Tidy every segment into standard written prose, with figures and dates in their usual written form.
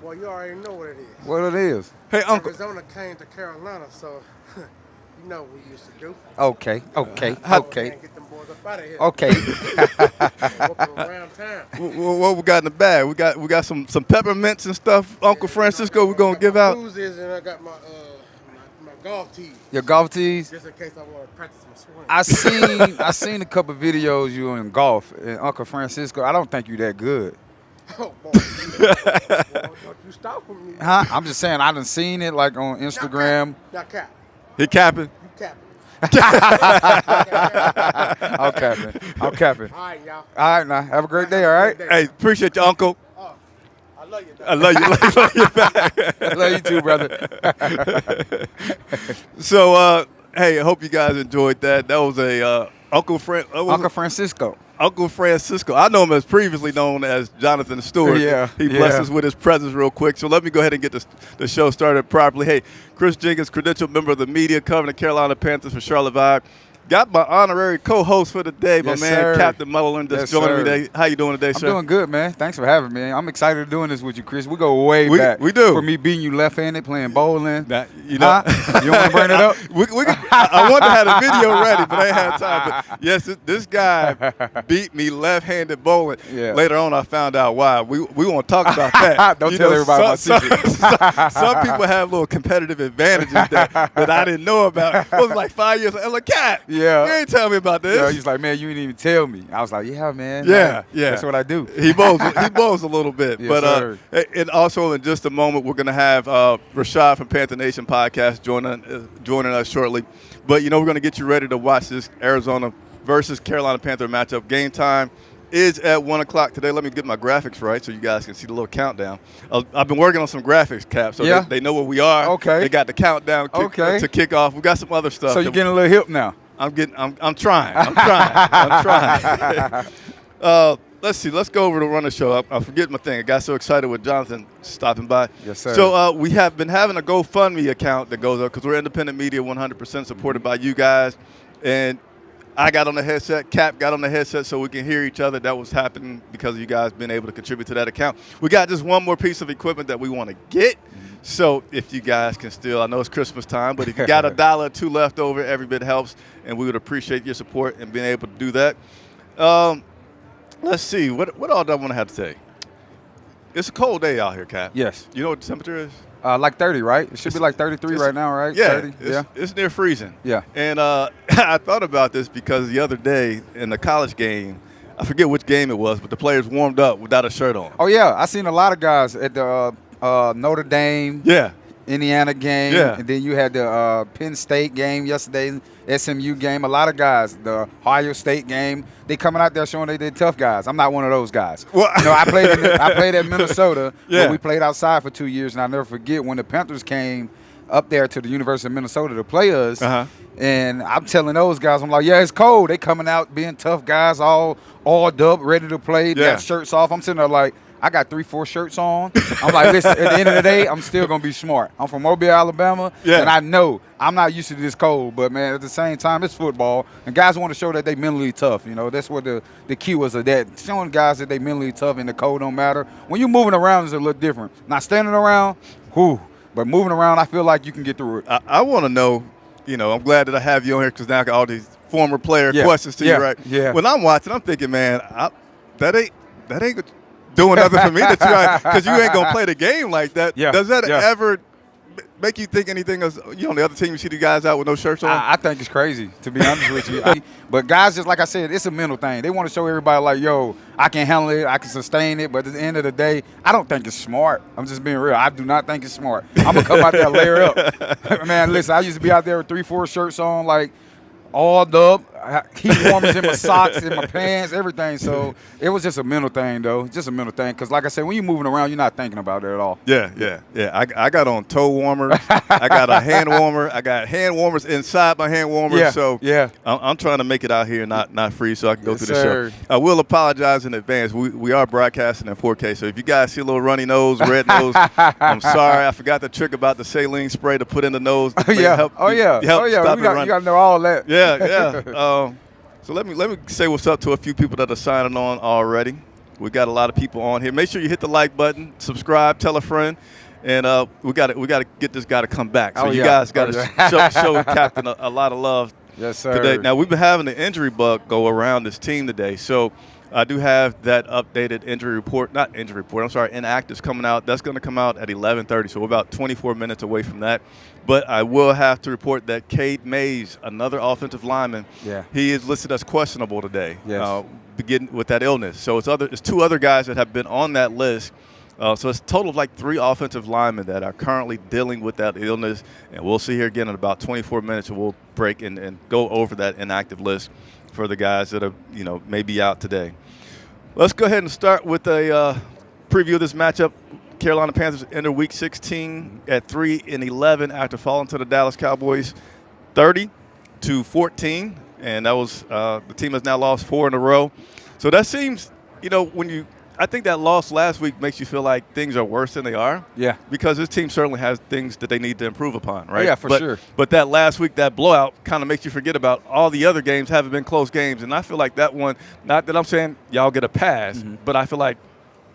Well, you already know what it is. What it is? Hey, Uncle. Arizona came to Carolina, so you know what we used to do. Okay. Can't get them boys up out of here. Okay. Walking around town. What we got in the bag? We got some peppermints and stuff. Uncle Francisco, we're gonna give out. Bruises, and I got my golf tees. Your golf tees? Just in case I want to practice my swing. I seen a couple videos you in golf, and Uncle Francisco. I don't think you that good. Oh, boy. Don't you stop with me. Huh? I'm just saying I done seen it like on Instagram. Not cap. He capping. You capping. I'm capping. All right, y'all. All right, now have a great day. All right. Hey, appreciate you, Uncle. I love you. I love you back. I love you too, brother. So, hey, I hope you guys enjoyed that. That was a Uncle Francisco. Uncle Francisco. I know him as previously known as Jonathan Stewart. Yeah. He blessed us with his presence real quick. So let me go ahead and get the show started properly. Hey, Chris Jenkins, credentialed member of the media, covering the Carolina Panthers for Charlotte Vibe. Got my honorary co-host for the day, my man, sir. Captain Munnerlyn, that's joining me today. How you doing today, sir? I'm doing good, man. Thanks for having me. I'm excited doing this with you, Chris. We go way back. We do. For me beating you left-handed, playing bowling. You know, you want to bring it up? I wanted to have a video ready, but I ain't had time. But yes, this guy beat me left-handed bowling. Yeah. Later on, I found out why. We won't talk about that. Don't tell everybody my secret. Some people have little competitive advantages that I didn't know about. It was like 5 years. I'm like, Cat, yeah. You ain't tell me about this. Yeah, he's like, man, you didn't even tell me. I was like, yeah, man. Yeah. That's what I do. He bowls a little bit. Yes, but and also in just a moment, we're going to have Rashad from Panther Nation podcast joining us shortly. But, we're going to get you ready to watch this Arizona versus Carolina Panther matchup. Game time is at 1 o'clock today. Let me get my graphics right so you guys can see the little countdown. I've been working on some graphics, Cap, so they know where we are. Okay. They got the countdown to kick off. We got some other stuff. So you're getting a little hip now. I'm trying. Let's see. Let's go over to run the show. I forget my thing. I got so excited with Jonathan stopping by. Yes, sir. So we have been having a GoFundMe account that goes up because we're independent media, 100% supported by you guys. And I got on the headset. Cap got on the headset so we can hear each other. That was happening because of you guys being able to contribute to that account. We got just one more piece of equipment that we want to get. So if you guys can still, I know it's Christmas time, but if you got $1 or $2 left over, every bit helps, and we would appreciate your support and being able to do that. Let's see. What all do I want to have to say? It's a cold day out here, Cap. Yes. You know what the temperature is? Like 30, right? It should be like 33 right now, right? Yeah, 30? It's near freezing. Yeah. And I thought about this because the other day in the college game, I forget which game it was, but the players warmed up without a shirt on. Oh, yeah. I seen a lot of guys at the Notre Dame, Indiana game, and then you had the Penn State game yesterday, SMU game. A lot of guys, the Ohio State game, they coming out there showing they're tough guys. I'm not one of those guys. Well, I played at Minnesota. Where we played outside for 2 years, and I'll never forget when the Panthers came up there to the University of Minnesota to play us. And I'm telling those guys, I'm like, yeah, it's cold. They coming out being tough guys, all up, ready to play. They have shirts off. I'm sitting there like, I got 3-4 shirts on. I'm like, listen, at the end of the day, I'm still going to be smart. I'm from Mobile, Alabama, and I know I'm not used to this cold. But, man, at the same time, it's football. And guys want to show that they mentally tough. That's what the key was of that. Showing guys that they mentally tough and the cold don't matter. When you're moving around, it's a little different. Not standing around, but moving around, I feel like you can get through it. I want to know, I'm glad that I have you on here because now I got all these former player questions to you, right? Yeah. When I'm watching, I'm thinking, man, that ain't doing nothing for me because you ain't gonna play the game like that. Does that ever make you think anything else? On the other team, you see the guys out with no shirts on? I think it's crazy, to be honest with you. But guys, just like I said, it's a mental thing. They want to show everybody like, yo, I can handle it, I can sustain it. But at the end of the day, I don't think it's smart. I'm just being real. I do not think it's smart. I'm gonna come out there and layer up. Man, listen, I used to be out there with 3-4 shirts on, like all up, heat warmers in my socks, in my pants, everything. So it was just a mental thing, though. Just a mental thing. Because, like I said, when you're moving around, you're not thinking about it at all. Yeah. I got on toe warmers. I got a hand warmer. I got hand warmers inside my hand warmers. So I'm trying to make it out here, not freeze, so I can go through the show. I will apologize in advance. We are broadcasting in 4K. So if you guys see a little runny nose, red nose, I'm sorry. I forgot the trick about the saline spray to put in the nose. You got to know all that. Yeah. So let me say what's up to a few people that are signing on already. We got a lot of people on here. Make sure you hit the like button, subscribe, tell a friend. And we got to get this guy to come back. So you guys got to show Captain a lot of love today. Now, we've been having the injury bug go around this team today. So I do have that updated inactives coming out. That's going to come out at 11:30, so we're about 24 minutes away from that. But I will have to report that Cade Mays, another offensive lineman, he is listed as questionable today, beginning with that illness. So it's two other guys that have been on that list. So it's a total of like 3 offensive linemen that are currently dealing with that illness. And we'll see here again in about 24 minutes, and we'll break and go over that inactive list for the guys that are, may be out today. Let's go ahead and start with a preview of this matchup. Carolina Panthers enter Week 16 at 3-11 after falling to the Dallas Cowboys 30-14. And that was the team has now lost 4 in a row. So that seems, I think that loss last week makes you feel like things are worse than they are. Yeah. Because this team certainly has things that they need to improve upon, right? Yeah, for sure. But that last week, that blowout kind of makes you forget about all the other games haven't been close games. And I feel like that one, not that I'm saying y'all get a pass, but I feel like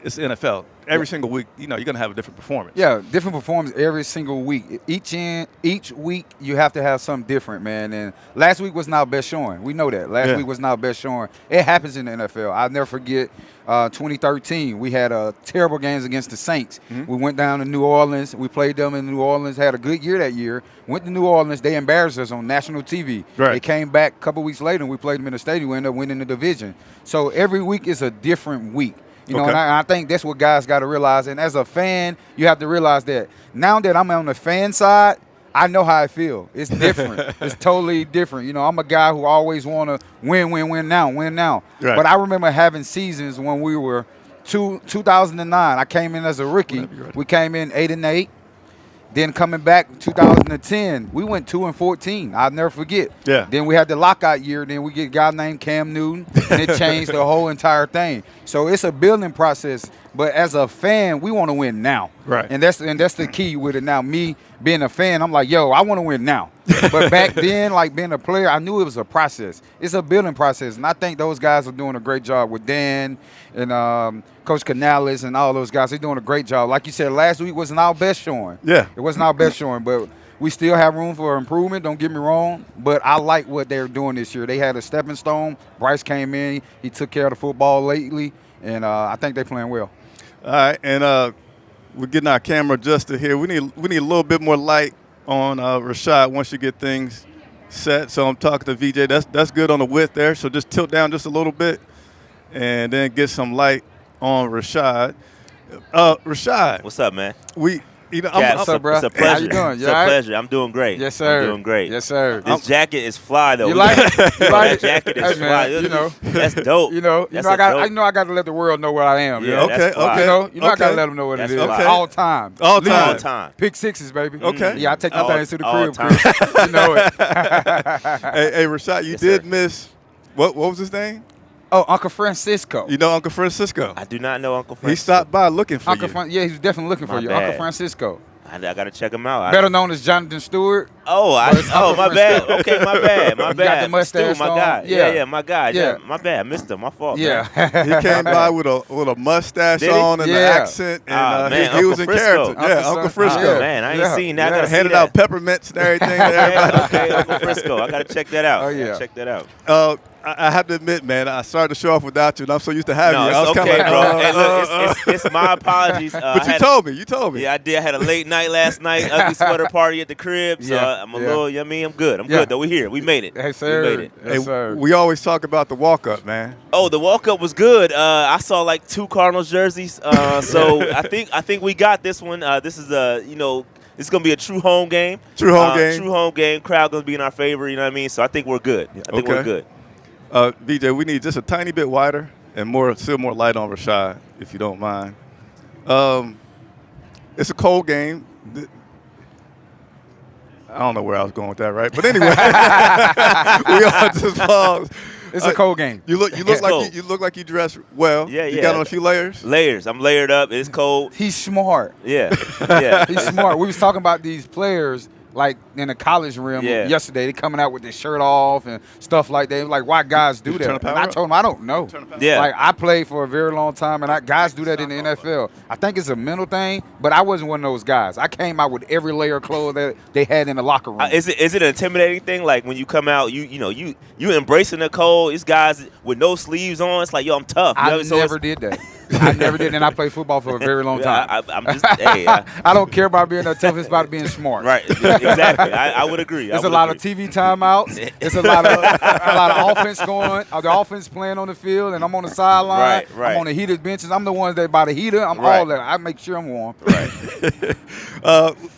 it's the NFL. Every single week, you're going to have a different performance. Yeah, different performance every single week. Each week, you have to have something different, man. And last week was not our best showing. We know that. Last week was not our best showing. It happens in the NFL. I'll never forget 2013. We had terrible games against the Saints. We went down to New Orleans. We played them in New Orleans, had a good year that year. Went to New Orleans. They embarrassed us on national TV. Right. They came back a couple weeks later, and we played them in the stadium. We ended up winning the division. So every week is a different week. And I think that's what guys got to realize. And as a fan, you have to realize that now that I'm on the fan side, I know how I feel. It's different. It's totally different. I'm a guy who always want to win now. Right. But I remember having seasons when we were 2009. I came in as a rookie. We came in 8-8. Then coming back 2010, we went 2-14. I'll never forget. Yeah. Then we had the lockout year. Then we get a guy named Cam Newton, and it changed the whole entire thing. So it's a building process. But as a fan, we want to win now. Right. And that's the key with it now. Me being a fan, I'm like, I want to win now. But back then, like being a player, I knew it was a process. It's a building process. And I think those guys are doing a great job with Dan and Coach Canales and all those guys. They're doing a great job. Like you said, last week wasn't our best showing. Yeah. It wasn't our best showing, but we still have room for improvement, don't get me wrong. But I like what they're doing this year. They had a stepping stone. Bryce came in. He took care of the football lately, and I think they're playing well. All right, and we're getting our camera adjusted here. We need a little bit more light on Rashad once you get things set. So I'm talking to VJ. That's good on the width there. So just tilt down just a little bit, and then get some light on Rashad. Rashad, what's up, man? What's up, bro? It's a pleasure. How you doing? It's a pleasure. I'm doing great. Yes, sir. I'm doing great. Yes, sir. This jacket is fly, though. You like it? That jacket is fly. That's dope. I got to let the world know where I am. Yeah, okay. I got to let them know what it is. Okay. All time. All time. Pick sixes, baby. Okay. Yeah, I take my things to the crib. Time. You know it. Hey, Rashad, you did miss. What was his name? Oh, Uncle Francisco. You know Uncle Francisco? I do not know Uncle Francisco. He stopped by looking for you. Yeah, he's definitely looking for you. Bad. Uncle Francisco. I got to check him out. Better known as Jonathan Stewart. Oh, my bad. Okay, my bad. My bad. Got the mustache Stu, my guy. Yeah, my guy. Yeah. My bad. I missed him. My fault. Yeah. He came by with a mustache on and an accent, and he was in character. Uncle Frisco. Man, I ain't seen that. I gotta handed out peppermints and everything to everybody. Okay, Uncle Frisco. I got to check that out. Oh, yeah. Check that out. I have to admit, man, I started the show off without you, and I'm so used to having you. I was okay, bro. Hey, look, it's my apologies. But you told me. Yeah, I did. I had a late night last night, ugly sweater party at the crib. So I'm a little, I'm good. I'm good, though. We're here. We made it. Hey, sir. We made it. Yes, sir. We always talk about the walk-up, man. Oh, the walk-up was good. I saw like 2 Cardinals jerseys. So I think we got this one. This is it's going to be a true home game. True home game. Crowd going to be in our favor, you know what I mean? So I think we're good. I think we're good. VJ, we need just a tiny bit wider and still more light on Rashad, if you don't mind. It's a cold game. I don't know where I was going with that, right? But anyway, we all just paused. It's a cold game. You look like you dressed well. Yeah. You got on a few layers. I'm layered up. It's cold. He's smart. Yeah. He's smart. We was talking about these players like in the college realm yesterday. They coming out with their shirt off and stuff like that. Like, why guys do that? And I told them I don't know. Yeah. Like, I played for a very long time, and guys do that in the NFL. I think it's a mental thing, but I wasn't one of those guys. I came out with every layer of clothes that they had in the locker room. Is it an intimidating thing? Like when you come out, you embracing the cold. It's guys with no sleeves on. It's like, yo, I'm tough. I never did that. I never did, and I played football for a very long time. I'm just, hey, I don't care about being that tough. It's about being smart. Right, exactly. I would agree. There's a lot of TV timeouts. There's a lot of offense going. The offense playing on the field, and I'm on the sideline. Right. I'm on the heated benches. I'm the ones that by the heater. I'm all that. I make sure I'm warm. Right.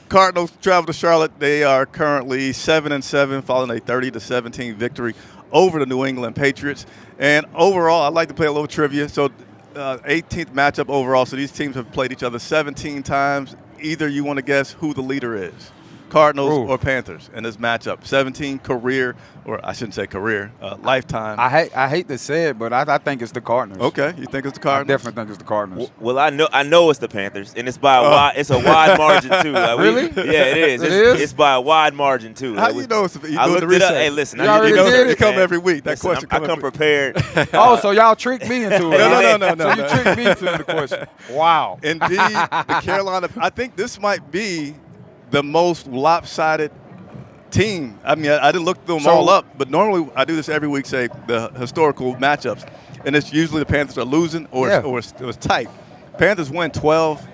Cardinals travel to Charlotte. They are currently 7-7, following a 30-17 victory over the New England Patriots. And overall, I'd like to play a little trivia. So 18th matchup overall. So these teams have played each other 17 times. Either you want to guess who the leader is, Cardinals or Panthers in this matchup. 17 career, or I shouldn't say career, lifetime. I hate to say it, but I think it's the Cardinals. Okay, you think it's the Cardinals? I definitely think it's the Cardinals. Well, I know it's the Panthers, and it's by a wide. It's a wide margin too. Like really? Yeah, it is. It's by a wide margin too. How you know? You I looked the it up. research. Hey, listen, you already did it? You come every week. That listen, question. I come prepared. So y'all tricked me into it. No. So you tricked me into the question. Wow. Indeed, the Carolina. I think this might be the most lopsided team. I mean, I didn't look them all up, but normally I do this every week, say the historical matchups, and it's usually the Panthers are losing or it was tight. Panthers win 12,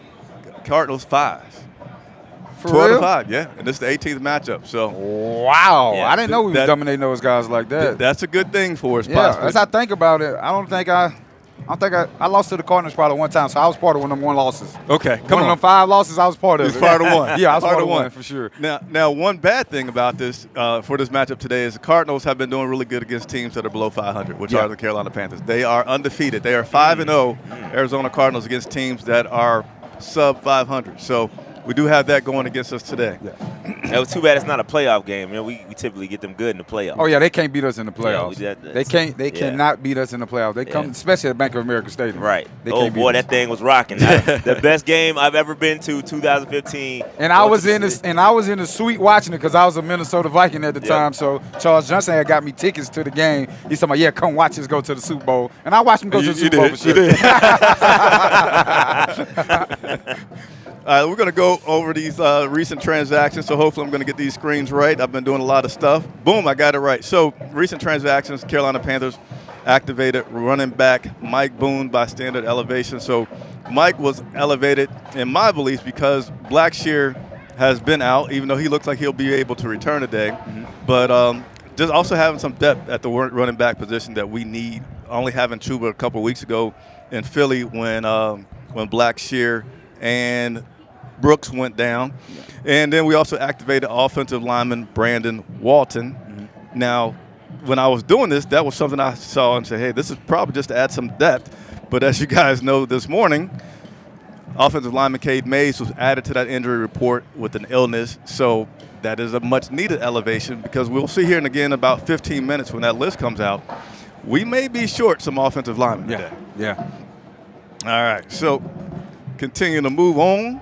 Cardinals 5. For 12 real? to 5, yeah. And this is the 18th matchup. So wow. Yeah. I didn't know we were dominating those guys like that. That's a good thing for us, Yeah, possibly. as I think about it, I lost to the Cardinals probably one time, so I was part of one of them one losses. Okay, One of them 5 losses, I was part of it. It's part of one. Yeah, I was part of one for sure. Now, one bad thing about this for this matchup today is the Cardinals have been doing really good against teams that are below 500, which are the Carolina Panthers. They are undefeated. They are 5-0, Arizona Cardinals, against teams that are sub 500. So we do have that going against us today. Yeah. It was too bad it's not a playoff game. You know, we typically get them good in the playoffs. Oh yeah, they can't beat us in the playoffs. Yeah, They cannot beat us in the playoffs. They come, especially at Bank of America Stadium. Right. They Oh can't beat boy, us. that thing was rocking. The best game I've ever been to, 2015. And I was in the suite watching it because I was a Minnesota Viking at the time. So Charles Johnson had got me tickets to the game. He's talking about, yeah, come watch us go to the Super Bowl. And I watched him go to the Super Bowl for sure. All right, we're going to go over these recent transactions, so hopefully I'm going to get these screens right. I've been doing a lot of stuff. Boom, I got it right. So recent transactions, Carolina Panthers activated running back Mike Boone by standard elevation. So Mike was elevated, in my belief, because Blackshear has been out, even though he looks like he'll be able to return today. Mm-hmm. But just also having some depth at the running back position that we need. Only having Chuba a couple weeks ago in Philly when Blackshear and Brooks went down. Yeah. And then we also activated offensive lineman Brandon Walton. Mm-hmm. Now, when I was doing this, that was something I saw and said, hey, this is probably just to add some depth. But as you guys know, this morning, offensive lineman Cade Mays was added to that injury report with an illness. So that is a much-needed elevation because we'll see here in again about 15 minutes when that list comes out. We may be short some offensive linemen today. Yeah. All right, so continue to move on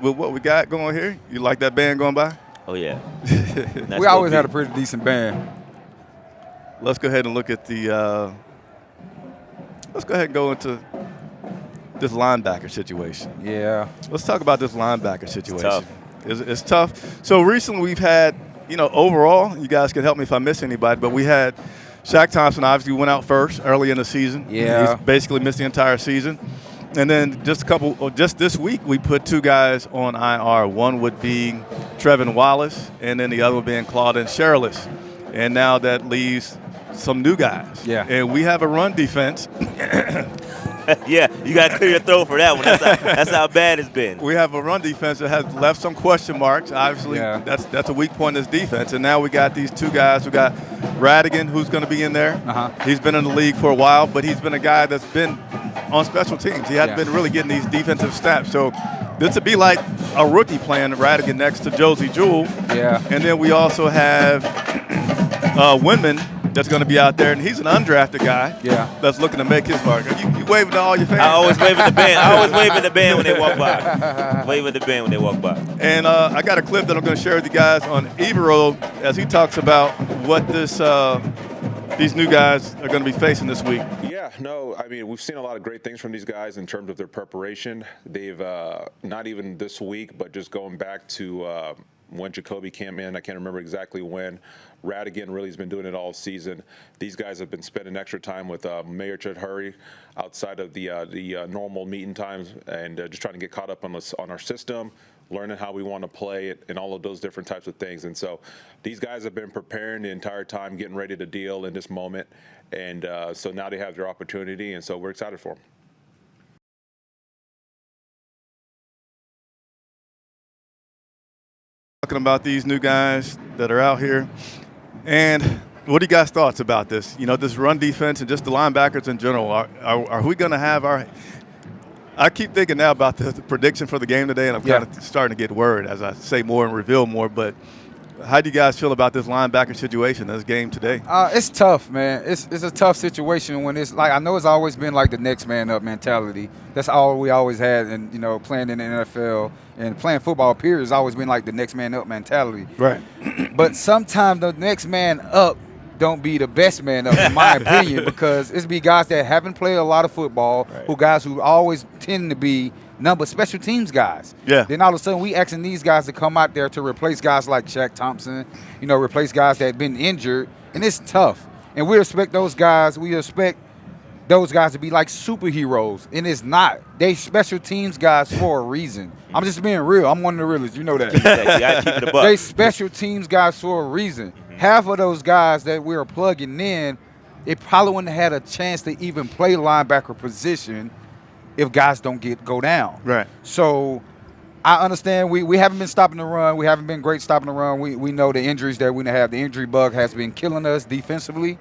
with what we got going here. You like that band going by? Oh, yeah. We always had a pretty decent band. Let's go ahead and look at the let's go ahead and go into this linebacker situation. Yeah. Let's talk about this linebacker situation. It's tough. So recently we've had, overall, you guys can help me if I miss anybody, but we had Shaq Thompson obviously went out first early in the season. Yeah. He's basically missed the entire season. And then just this week, we put 2 guys on IR. One would be Trevin Wallace, and then the other one being Claudin Sherrillis. And now that leaves some new guys. Yeah. And we have a run defense. Yeah, you got to clear your throat for that one. That's how bad it's been. We have a run defense that has left some question marks. Obviously, that's a weak point in this defense. And now we got these 2 guys. We got Radigan, who's going to be in there. Uh-huh. He's been in the league for a while, but he's been a guy that's been on special teams. He hasn't been really getting these defensive snaps. So this would be like a rookie playing Radigan next to Josie Jewell. Yeah. And then we also have Windman that's going to be out there, and he's an undrafted guy. Yeah. That's looking to make his mark. You waving to all your fans? I always wave at the band. I always wave at the band when they walk by. Wave at the band when they walk by. And I got a clip that I'm going to share with you guys on Evero as he talks about what these new guys are going to be facing this week. Yeah, no, I mean, we've seen a lot of great things from these guys in terms of their preparation. They've, not even this week, but just going back to when Jacoby came in, I can't remember exactly when. Radigan really has been doing it all season. These guys have been spending extra time with Mayor Chudhuri outside of the normal meeting times and just trying to get caught up on our system, learning how we want to play it, and all of those different types of things. And so these guys have been preparing the entire time, getting ready to deal in this moment. And so now they have their opportunity, and so we're excited for them. Talking about these new guys that are out here. And what do you guys' thoughts about this? You know, this run defense and just the linebackers in general. Are we going to have our – I keep thinking now about the prediction for the game today, and I'm kind of starting to get worried as I say more and reveal more. But how do you guys feel about this linebacker situation, this game today? It's tough, man. It's a tough situation when it's like, I know it's always been like the next man up mentality. That's all we always had, and playing in the NFL and playing football period has always been like the next man up mentality. Right. But sometimes the next man up don't be the best man up, in my opinion, because it's be guys that haven't played a lot of football, who always tend to be special teams guys. Yeah. Then all of a sudden we asking these guys to come out there to replace guys like Shaq Thompson, replace guys that have been injured, and it's tough. And we respect those guys. We expect those guys to be like superheroes, and it's not. They special teams guys for a reason. I'm just being real. I'm one of the realest. You know that. They special teams guys for a reason. Half of those guys that we're plugging in, it probably wouldn't have had a chance to even play linebacker position if guys don't go down. Right. So I understand we haven't been stopping the run. We haven't been great stopping the run. We know the injuries that we have. The injury bug has been killing us defensively.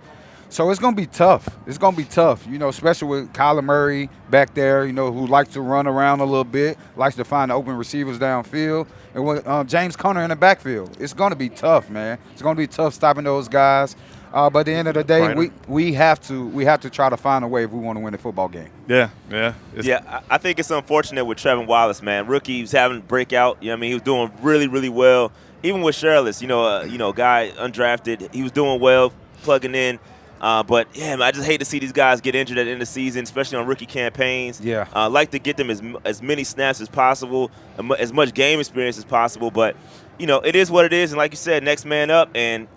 So it's going to be tough. It's going to be tough, especially with Kyler Murray back there, who likes to run around a little bit, likes to find the open receivers downfield, and with James Conner in the backfield. It's going to be tough, man. It's going to be tough stopping those guys. But at the end of the day, we have to try to find a way if we want to win the football game. Yeah. I think it's unfortunate with Trevin Wallace, man. Rookie, he was having a breakout. He was doing really, really well. Even with Shirless, guy undrafted, he was doing well, plugging in. But, man, I just hate to see these guys get injured at the end of the season, especially on rookie campaigns. Yeah. I like to get them as many snaps as possible, as much game experience as possible. But, it is what it is. And like you said, next man up. And,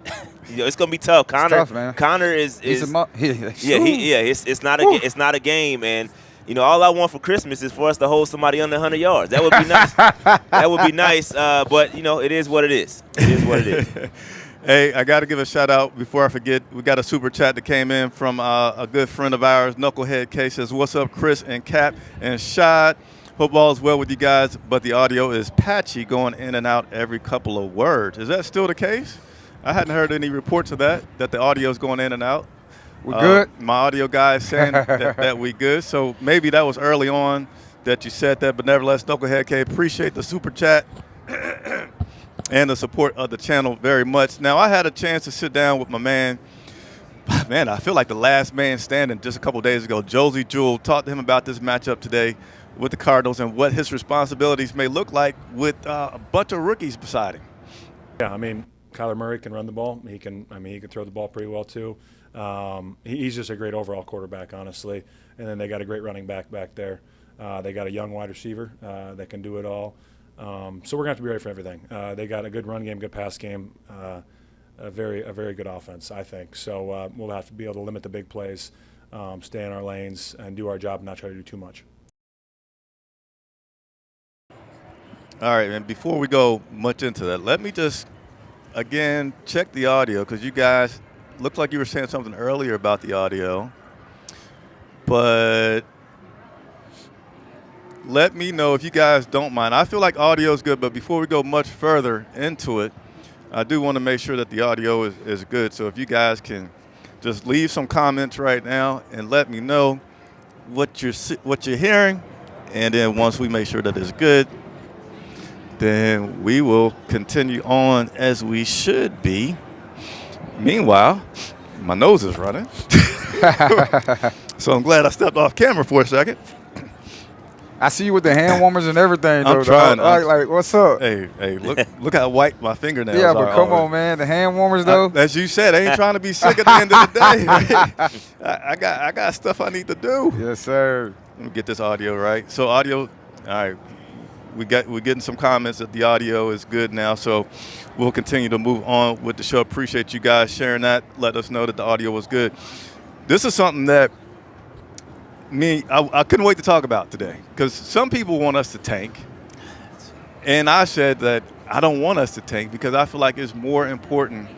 it's going to be tough. Connor is it's not a game. And, all I want for Christmas is for us to hold somebody under 100 yards. That would be nice. That would be nice. But, it is what it is. It is what it is. Hey, I got to give a shout-out before I forget. We got a super chat that came in from a good friend of ours, Knucklehead K. Says, what's up, Chris and Cap and Shad? Hope all is well with you guys, but the audio is patchy, going in and out every couple of words. Is that still the case? I hadn't heard any reports of that the audio is going in and out. We're good? My audio guy is saying that we good. So maybe that was early on that you said that, but nevertheless, Knucklehead K, appreciate the super chat. And the support of the channel very much. Now, I had a chance to sit down with my man. Man, I feel like the last man standing just a couple days ago. Josie Jewell, talked to him about this matchup today with the Cardinals and what his responsibilities may look like with a bunch of rookies beside him. Yeah, Kyler Murray can run the ball. He can throw the ball pretty well too. He's just a great overall quarterback, honestly. And then they got a great running back there. They got a young wide receiver that can do it all. So we're going to have to be ready for everything. They got a good run game, good pass game, a very good offense, I think. So we'll have to be able to limit the big plays, stay in our lanes, and do our job and not try to do too much. All right, and before we go much into that, let me just, again, check the audio because you guys looked like you were saying something earlier about the audio. But let me know if you guys don't mind. I feel like audio is good, but before we go much further into it, I do want to make sure that the audio is good. So if you guys can just leave some comments right now and let me know what you're hearing, and then once we make sure that it's good, then we will continue on as we should be. Meanwhile, My nose is running. So I'm glad I stepped off camera for a second. I see you with the hand warmers and everything, though. I'm trying. Like, what's up? Hey, look how white my fingernails are. Yeah, but come on, man. The hand warmers, though. As you said, I ain't trying to be sick at the end of the day. Right? I got stuff I need to do. Yes, sir. Let me get this audio right. So audio, all right. We're getting some comments that the audio is good now, so we'll continue to move on with the show. Appreciate you guys sharing that. Let us know that the audio was good. This is something that I couldn't wait to talk about today, because some people want us to tank, and I said that I don't want us to tank because I feel like it's more important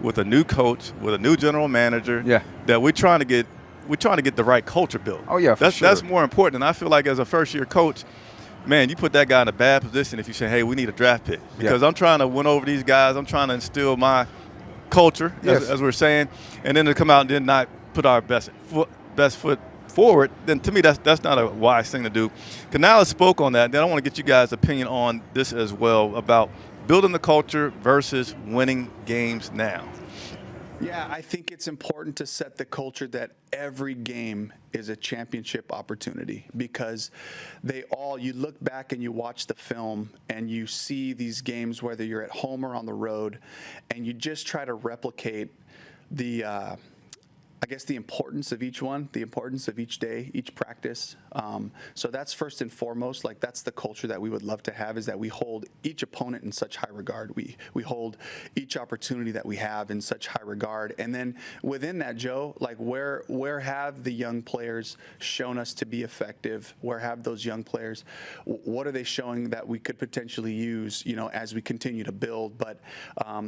with a new coach, with a new general manager, that we're trying to get the right culture built. Oh yeah, for sure. That's more important, and I feel like as a first-year coach, man, you put that guy in a bad position if you say, hey, we need a draft pick. Because I'm trying to win over these guys. I'm trying to instill my culture, as we're saying, and then to come out and then not put our best foot forward, then to me that's not a wise thing to do. Canales spoke on that. Then I want to get you guys' opinion on this as well, about building the culture versus winning games now. Yeah, I think it's important to set the culture that every game is a championship opportunity, because you look back and you watch the film and you see these games, whether you're at home or on the road, and you just try to replicate the importance of each one, the importance of each day, each practice. So that's first and foremost. Like, that's the culture that we would love to have, is that we hold each opponent in such high regard. We hold each opportunity that we have in such high regard. And then within that, Joe, like, where have the young players shown us to be effective? Where have those young players, what are they showing that we could potentially use, as we continue to build? But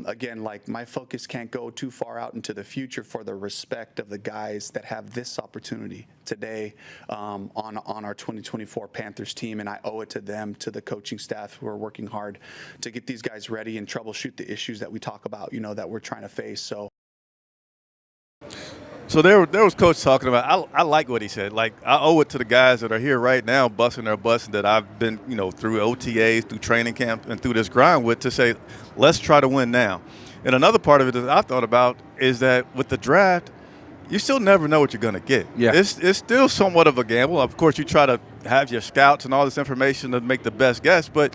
again, like, my focus can't go too far out into the future for the respect of the guys that have this opportunity today on our 2024 Panthers team, and I owe it to them, to the coaching staff who are working hard to get these guys ready and troubleshoot the issues that we talk about, that we're trying to face. So there was Coach talking about, I like what he said. Like, I owe it to the guys that are here right now busting their butts, that I've been, through OTAs, through training camp, and through this grind with, to say, let's try to win now. And another part of it that I thought about is that with the draft, you still never know what you're going to get. Yeah. It's still somewhat of a gamble. Of course, you try to have your scouts and all this information to make the best guess. But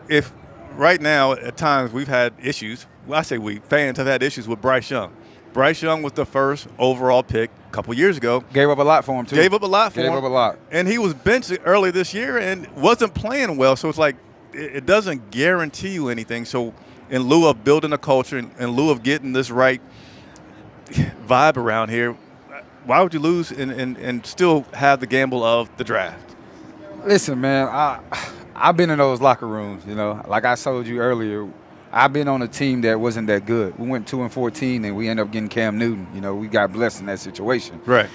if right now, at times, we've had issues. Well, I say fans have had issues with Bryce Young. Bryce Young was the first overall pick a couple years ago. Gave up a lot for him, too. Gave up a lot. And he was benched early this year and wasn't playing well. So it's like, it doesn't guarantee you anything. So in lieu of building a culture, in lieu of getting this right vibe around here, why would you lose and still have the gamble of the draft? Listen, man, I've been in those locker rooms, like I told you earlier. I've been on a team that wasn't that good. We went 2-14 and we ended up getting Cam Newton. We got blessed in that situation. Right.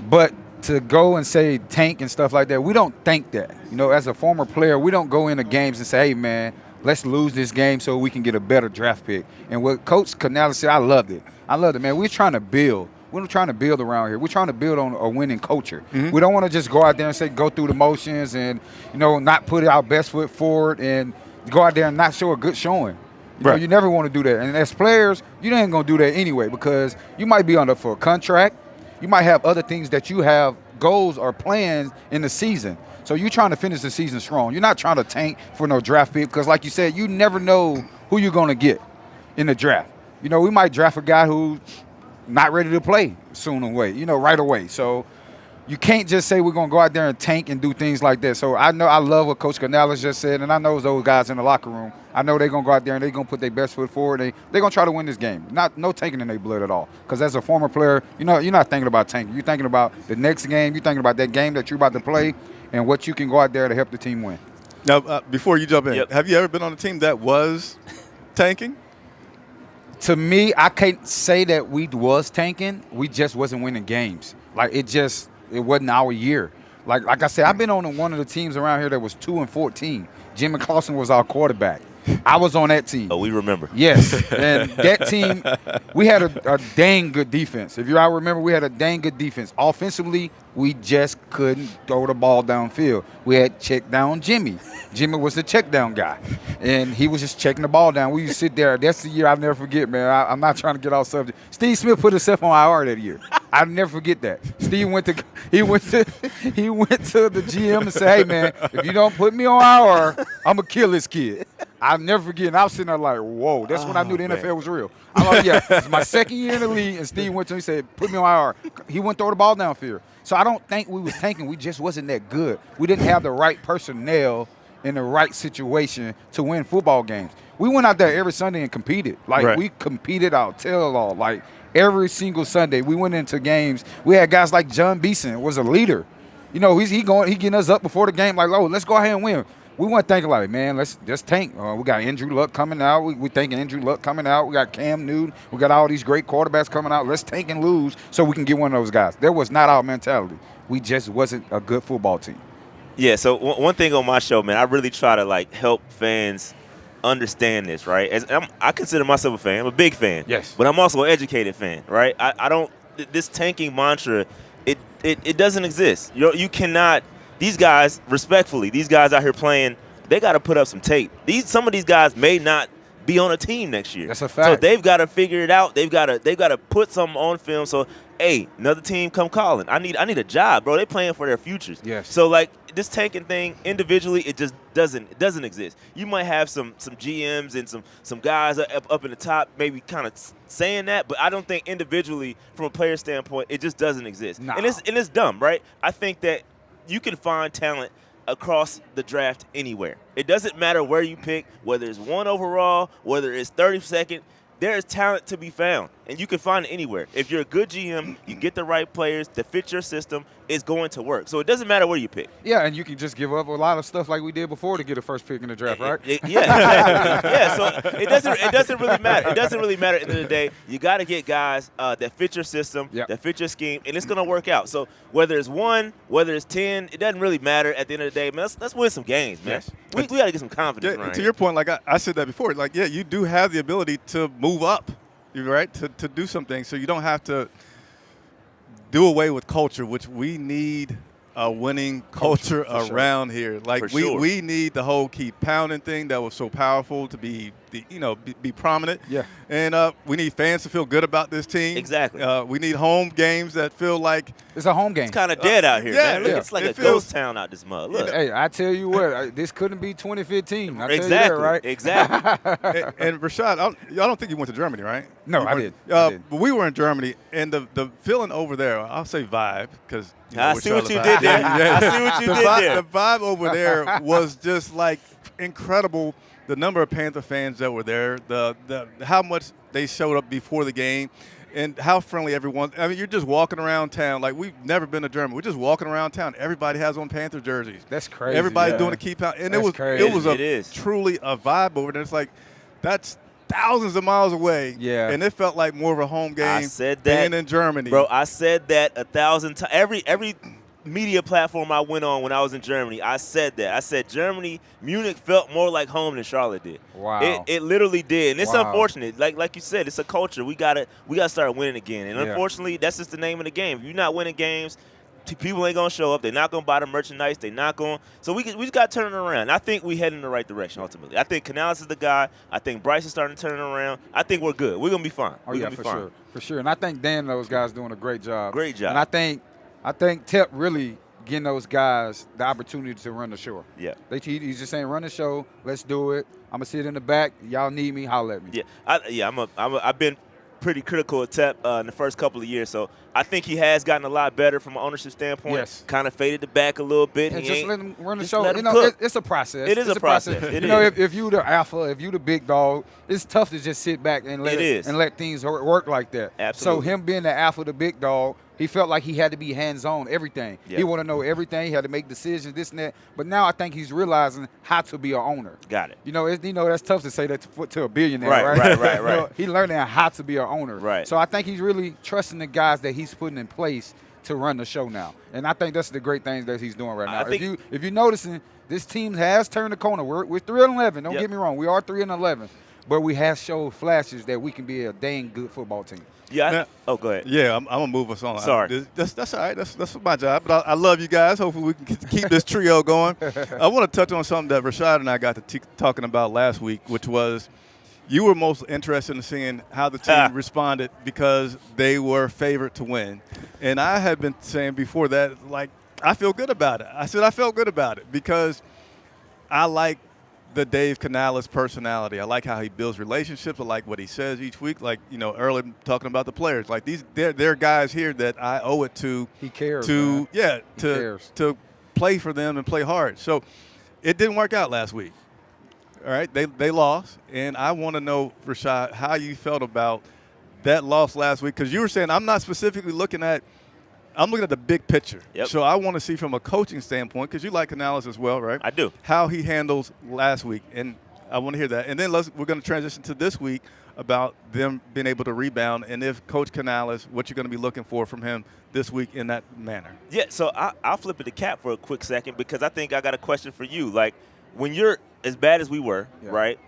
But to go and say tank and stuff like that, we don't think that. As a former player, we don't go into games and say, hey, man, let's lose this game so we can get a better draft pick. And what Coach Canales said, I loved it, man. We're trying to build. We're trying to build around here. We're trying to build on a winning culture. Mm-hmm. We don't want to just go out there and say go through the motions and, not put our best foot forward and go out there and not show a good showing. You never want to do that. And as players, you ain't going to do that anyway, because you might be under for a contract. You might have other things that you have goals or plans in the season. So you're trying to finish the season strong. You're not trying to tank for no draft pick, because like you said, you never know who you're going to get in the draft. We might draft a guy who's not ready to play right away. So you can't just say we're going to go out there and tank and do things like that. So I love what Coach Canales just said, and I know those guys in the locker room. I know they're going to go out there and they're going to put their best foot forward. They're going to try to win this game. No tanking in their blood at all. Because as a former player, you're not thinking about tanking. You're thinking about the next game. You're thinking about that game that you're about to play and what you can go out there to help the team win. Now, before you jump in, have you ever been on a team that was tanking? To me, I can't say that we was tanking. We just wasn't winning games. Like, it wasn't our year. Like I said, I've been on one of the teams around here that was 2-14. Jimmy Clausen was our quarterback. I was on that team. Oh, we remember. Yes, and that team, we had a dang good defense. If you all remember, we had a dang good defense. Offensively, we just couldn't throw the ball downfield. We had check down Jimmy. Jimmy was the check down guy, and he was just checking the ball down. We used to sit there. That's the year I'll never forget, man. I'm not trying to get off subject. Steve Smith put himself on IR that year. I'll never forget that. Steve went to the GM and said, "Hey, man, if you don't put me on IR, I'm gonna kill this kid." I'll never forget. And I was sitting there like, whoa. That's when I knew the NFL was real. I'm like, yeah, it's my second year in the league, and Steve went to me and said, put me on IR. He wouldn't throw the ball downfield. So I don't think we was tanking. We just wasn't that good. We didn't have the right personnel in the right situation to win football games. We went out there every Sunday and competed. Like, we competed out tail all. Like, every single Sunday, we went into games. We had guys like John Beeson was a leader. You know, he getting us up before the game like, oh, let's go ahead and win. We weren't thinking like, man, let's tank. We got Andrew Luck coming out. We thinking Andrew Luck coming out. We got Cam Newton. We got all these great quarterbacks coming out. Let's tank and lose so we can get one of those guys. That was not our mentality. We just wasn't a good football team. Yeah, so one thing on my show, man, I really try to, like, help fans understand this, right? I consider myself a fan. I'm a big fan. Yes. But I'm also an educated fan, right? I don't – this tanking mantra, it doesn't exist. You cannot – these guys, respectfully, these guys out here playing, they got to put up some tape. Some of these guys may not be on a team next year. That's a fact. So they've got to figure it out. They've got to put something on film. So, hey, another team come calling. I need a job, bro. They're playing for their futures. Yes. So, like, this tanking thing individually, it just doesn't exist. You might have some GMs and some guys up in the top maybe kind of saying that, but I don't think individually from a player standpoint it just doesn't exist. No. And it's dumb, right? I think that you can find talent across the draft anywhere. It doesn't matter where you pick, whether it's 1 overall, whether it's 32nd. There is talent to be found, and you can find it anywhere. If you're a good GM, you get the right players that fit your system, it's going to work. So it doesn't matter where you pick. Yeah, and you can just give up a lot of stuff like we did before to get a first pick in the draft, right? Yeah, exactly. Yeah, so it doesn't really matter. It doesn't really matter at the end of the day. You got to get guys that fit your system, that fit your scheme, and it's going to work out. So whether it's 1, whether it's 10, it doesn't really matter at the end of the day. Man, let's win some games, man. Yes. We got to get some confidence around to your point, like I said that before, like, yeah, you do have the ability to move up, right, to do some things. So you don't have to do away with culture, which we need a winning culture around here. Like, we need the whole keep pounding thing that was so powerful to be prominent. Yeah. And we need fans to feel good about this team. Exactly. We need home games that feel like it's a home game. It's kind of dead out here, man. Look, it's like a ghost town out this mud. Look. Hey, I tell you what, this couldn't be 2015. Exactly. Tell you that, right? Exactly. and Rashad, I don't think you went to Germany, right? No, I did. But we were in Germany, and the feeling over there, I'll say vibe, because I see what you did there. I see what you did there. The vibe over there was just like incredible. The number of Panther fans that were there, the how much they showed up before the game, and how friendly everyone. I mean, you're just walking around town. Like, we've never been to Germany. We're just walking around town. Everybody has on Panther jerseys. That's crazy. Everybody doing a keep out, and it was truly a vibe over there. It's like that's thousands of miles away. Yeah. And it felt like more of a home game. I said that, being in Germany, bro. I said that 1,000 times. Every media platform I went on when I was in Germany, I said that. I said Munich felt more like home than Charlotte did. Wow. It literally did. And it's unfortunate. Like you said, it's a culture. We gotta start winning again. And unfortunately, that's just the name of the game. If you're not winning games, people ain't gonna show up. They're not gonna buy the merchandise. They're not going. So we just got to turn it around. I think we head in the right direction ultimately. I think Canales is the guy. I think Bryce is starting to turn it around. I think we're good. We're gonna be fine. Oh, yeah, for sure. And I think Dan and those guys doing a great job. Great job. And I think Tep really getting those guys the opportunity to run the show. Yeah. He's just saying, run the show. Let's do it. I'm gonna sit in the back. Y'all need me. Holler at me. Yeah. I've been pretty critical of Tep in the first couple of years, so I think he has gotten a lot better from an ownership standpoint. Yes. Kind of faded the back a little bit. And just let him run the show. It's a process. It is a process. If you the alpha, if you the big dog, it's tough to just sit back and let things work like that. Absolutely. So him being the alpha, the big dog, he felt like he had to be hands-on, everything. Yep. He want to know everything. He had to make decisions, this and that. But now I think he's realizing how to be an owner. Got it. That's tough to say that to a billionaire, right? Right. He learning how to be an owner. Right. So I think he's really trusting the guys that he's putting in place to run the show now. And I think that's the great things that he's doing right now. I think, if you're noticing, this team has turned the corner. We're 3-11. Don't get me wrong. We are 3-11. But we have showed flashes that we can be a dang good football team. Yeah. Go ahead. Yeah, I'm going to move us on. Sorry. That's all right. That's my job. But I love you guys. Hopefully we can keep this trio going. I want to touch on something that Rashad and I got to talking about last week, which was you were most interested in seeing how the team responded because they were favored to win. And I had been saying before that, like, I feel good about it. I said I felt good about it because I like the Dave Canales personality. I like how he builds relationships. I like what he says each week. Like, earlier talking about the players. Like they're guys here that I owe it to. He cares. To play for them and play hard. So it didn't work out last week. All right, they lost, and I want to know, Rashad, how you felt about that loss last week because you were saying I'm not specifically looking at. I'm looking at the big picture. Yep. So I want to see from a coaching standpoint, because you like Canales as well, right? I do. How he handles last week. And I want to hear that. And then we're going to transition to this week about them being able to rebound. And if Coach Canales, what you're going to be looking for from him this week in that manner. Yeah, so I'll flip it to Cap for a quick second because I think I got a question for you. Like, when you're as bad as we were, right,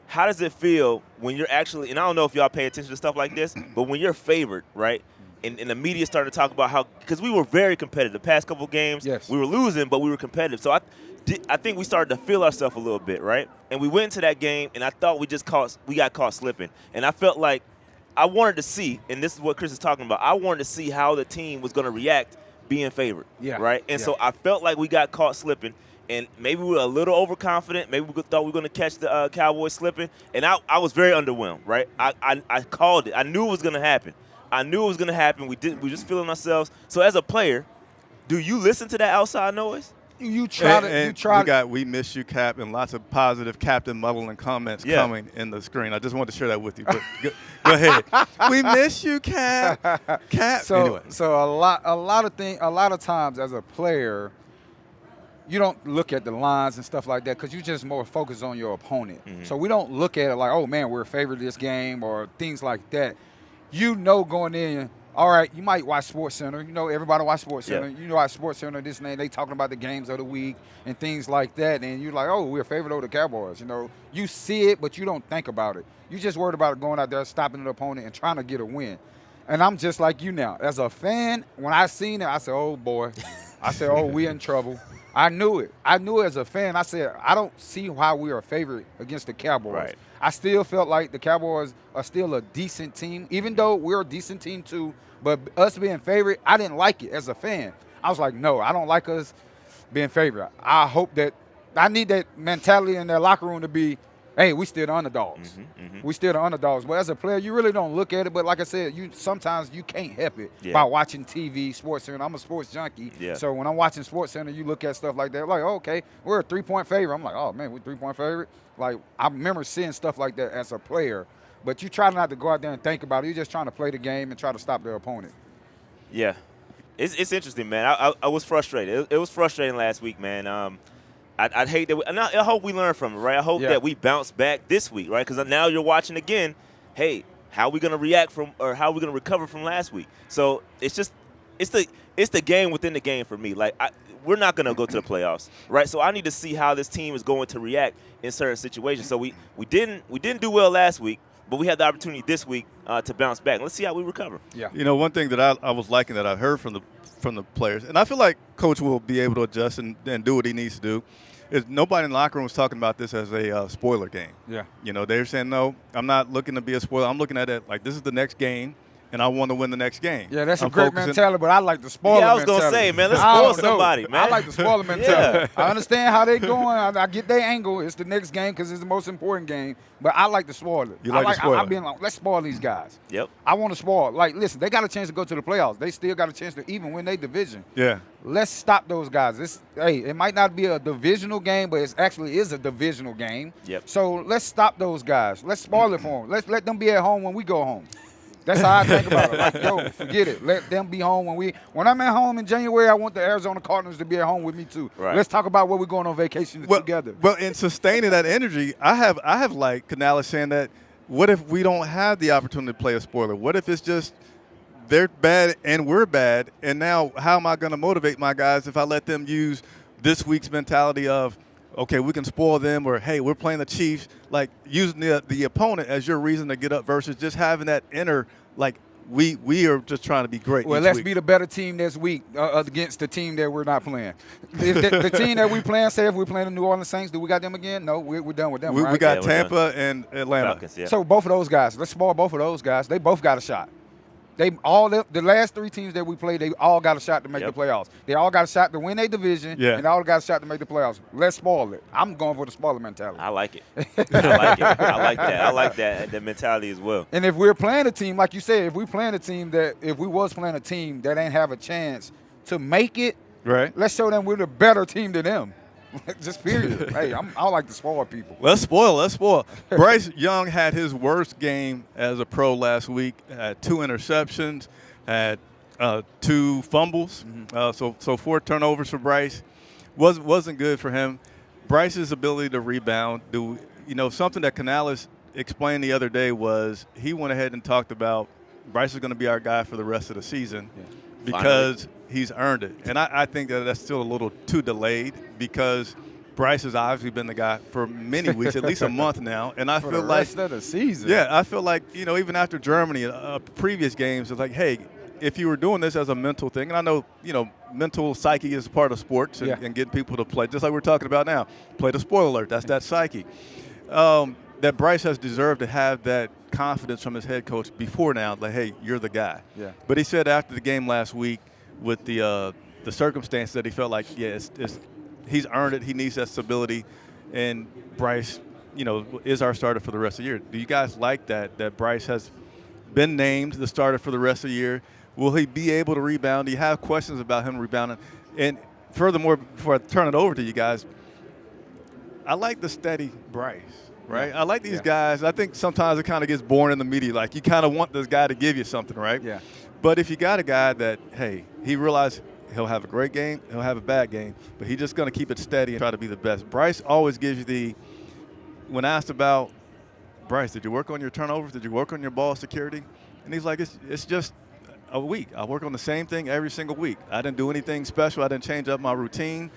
how does it feel when you're actually – and I don't know if y'all pay attention to stuff like this, but when you're favored, right, and the media started to talk about how – because we were very competitive. The past couple of games, we were losing, but we were competitive. So I think we started to feel ourselves a little bit, right? And we went into that game, and I thought we got caught slipping. And I felt like I wanted to see, and this is what Chris is talking about, I wanted to see how the team was going to react being favored, right? And so I felt like we got caught slipping. And maybe we were a little overconfident. Maybe we thought we were going to catch the Cowboys slipping. And I was very underwhelmed, right? I called it. I knew it was going to happen. We just feeling ourselves. So as a player, do you listen to that outside noise? We miss you, Cap, and lots of positive Captain Munnerlyn comments coming in the screen. I just wanted to share that with you. But go ahead. We miss you, Cap. Anyway. So a lot of times as a player, you don't look at the lines and stuff like that because you're just more focused on your opponent. Mm-hmm. So we don't look at it like, oh, man, we're favored this game or things like that. Going in, all right, you might watch SportsCenter. Everybody watch SportsCenter. You know, watch SportsCenter, this and that. They talking about the games of the week and things like that. And you're like, oh, we're favored over the Cowboys. You see it, but you don't think about it. You just worried about going out there, stopping the opponent, and trying to get a win. And I'm just like you now. As a fan, when I seen it, I said, oh, boy. I said, oh, we in trouble. I knew it. As a fan. I said, I don't see how we are favored against the Cowboys. Right. I still felt like the Cowboys are still a decent team, even though we're a decent team too. But us being favored, I didn't like it as a fan. I was like, no, I don't like us being favored. I need that mentality in their locker room to be, hey, we still the underdogs. We still the underdogs. But as a player, you really don't look at it. But like I said, sometimes you can't help it by watching TV, SportsCenter. I'm a sports junkie. So when I'm watching SportsCenter, you look at stuff like that. Like, oh, okay, we're a 3-point favorite. I'm like, oh, man, we're 3-point favorite. Like, I remember seeing stuff like that as a player. But you try not to go out there and think about it. You're just trying to play the game and try to stop their opponent. Yeah. It's interesting, man. I was frustrated. It was frustrating last week, man. I'd hate that. I hope we learn from it, right? I hope that we bounce back this week, right? Because now you're watching again. Hey, how are we going to react how are we going to recover from last week? So it's the game within the game for me. Like we're not going to go to the playoffs, right? So I need to see how this team is going to react in certain situations. So we didn't do well last week, but we had the opportunity this week to bounce back. Let's see how we recover. Yeah. One thing that I was liking that I heard from the players, and I feel like Coach will be able to adjust and do what he needs to do, is nobody in the locker room was talking about this as a spoiler game. Yeah. They're saying, no, I'm not looking to be a spoiler. I'm looking at it like this is the next game, and I want to win the next game. Yeah, that's a great mentality, but I like the spoiler mentality. I was going to say, man, let's spoil somebody, man. I like the spoiler mentality. I understand how they going. I get their angle. It's the next game because it's the most important game, but I like the spoiler. You like the spoiler? I've been like, let's spoil these guys. Yep. I want to spoil. Like, listen, they got a chance to go to the playoffs. They still got a chance to even win their division. Yeah. Let's stop those guys. It might not be a divisional game, but it actually is a divisional game. Yep. So let's stop those guys. Let's spoil it for them. Let's let them be at home when we go home. That's how I think about it. Like, yo, forget it. Let them be home when I'm at home in January. I want the Arizona Cardinals to be at home with me too. Right. Let's talk about where we're going on vacation together. Well, in sustaining that energy, I have like Canales saying that. What if we don't have the opportunity to play a spoiler? What if it's just they're bad and we're bad. And now how am I going to motivate my guys if I let them use this week's mentality of, okay, we can spoil them, or, hey, we're playing the Chiefs, like using the opponent as your reason to get up versus just having that inner, like, we are just trying to be great. Well, let's be the better team this week against the team that we're not playing. If the team that we playing, say if we're playing the New Orleans Saints, do we got them again? No, we're done with them, right? We got Tampa and Atlanta. Falcons, yeah. So both of those guys, let's spoil both of those guys. They both got a shot. The last 3 teams that we played, they all got a shot to make the playoffs. They all got a shot to win their division, and they all got a shot to make the playoffs. Let's spoil it. I'm going for the spoiler mentality. I like it. I like it. I like that. I like that mentality as well. And if we're playing a team, like you said, if we playing a team that ain't have a chance to make it, right? Let's show them we're the better team than them. Just period. Hey, I like to spoil people. Let's spoil. Bryce Young had his worst game as a pro last week. Had 2 interceptions, had 2 fumbles. So 4 turnovers for Bryce. Wasn't good for him. Bryce's ability to rebound. Something that Canales explained the other day was he went ahead and talked about Bryce is going to be our guy for the rest of the season because he's earned it. And I think that's still a little too delayed because Bryce has obviously been the guy for many weeks, at least a month now. And I for feel the like rest of the season. Yeah, I feel like, even after Germany, previous games, it's like, hey, if you were doing this as a mental thing, and I know, mental psyche is a part of sports and getting people to play, just like we're talking about now, play the spoiler alert, that's that psyche. That Bryce has deserved to have that confidence from his head coach before now, like, hey, you're the guy. Yeah. But he said after the game last week with the circumstance that he felt like, he's earned it, he needs that stability, and Bryce, is our starter for the rest of the year. Do you guys like that Bryce has been named the starter for the rest of the year? Will he be able to rebound? Do you have questions about him rebounding? And furthermore, before I turn it over to you guys, I like the steady Bryce. Right? I like these guys. I think sometimes it kind of gets boring in the media. Like, you kind of want this guy to give you something, right? Yeah. But if you got a guy that, hey, he realized he'll have a great game, he'll have a bad game, but he's just going to keep it steady and try to be the best. Bryce always gives you when asked about, Bryce, did you work on your turnovers? Did you work on your ball security? And he's like, it's just a week. I work on the same thing every single week. I didn't do anything special. I didn't change up my routine.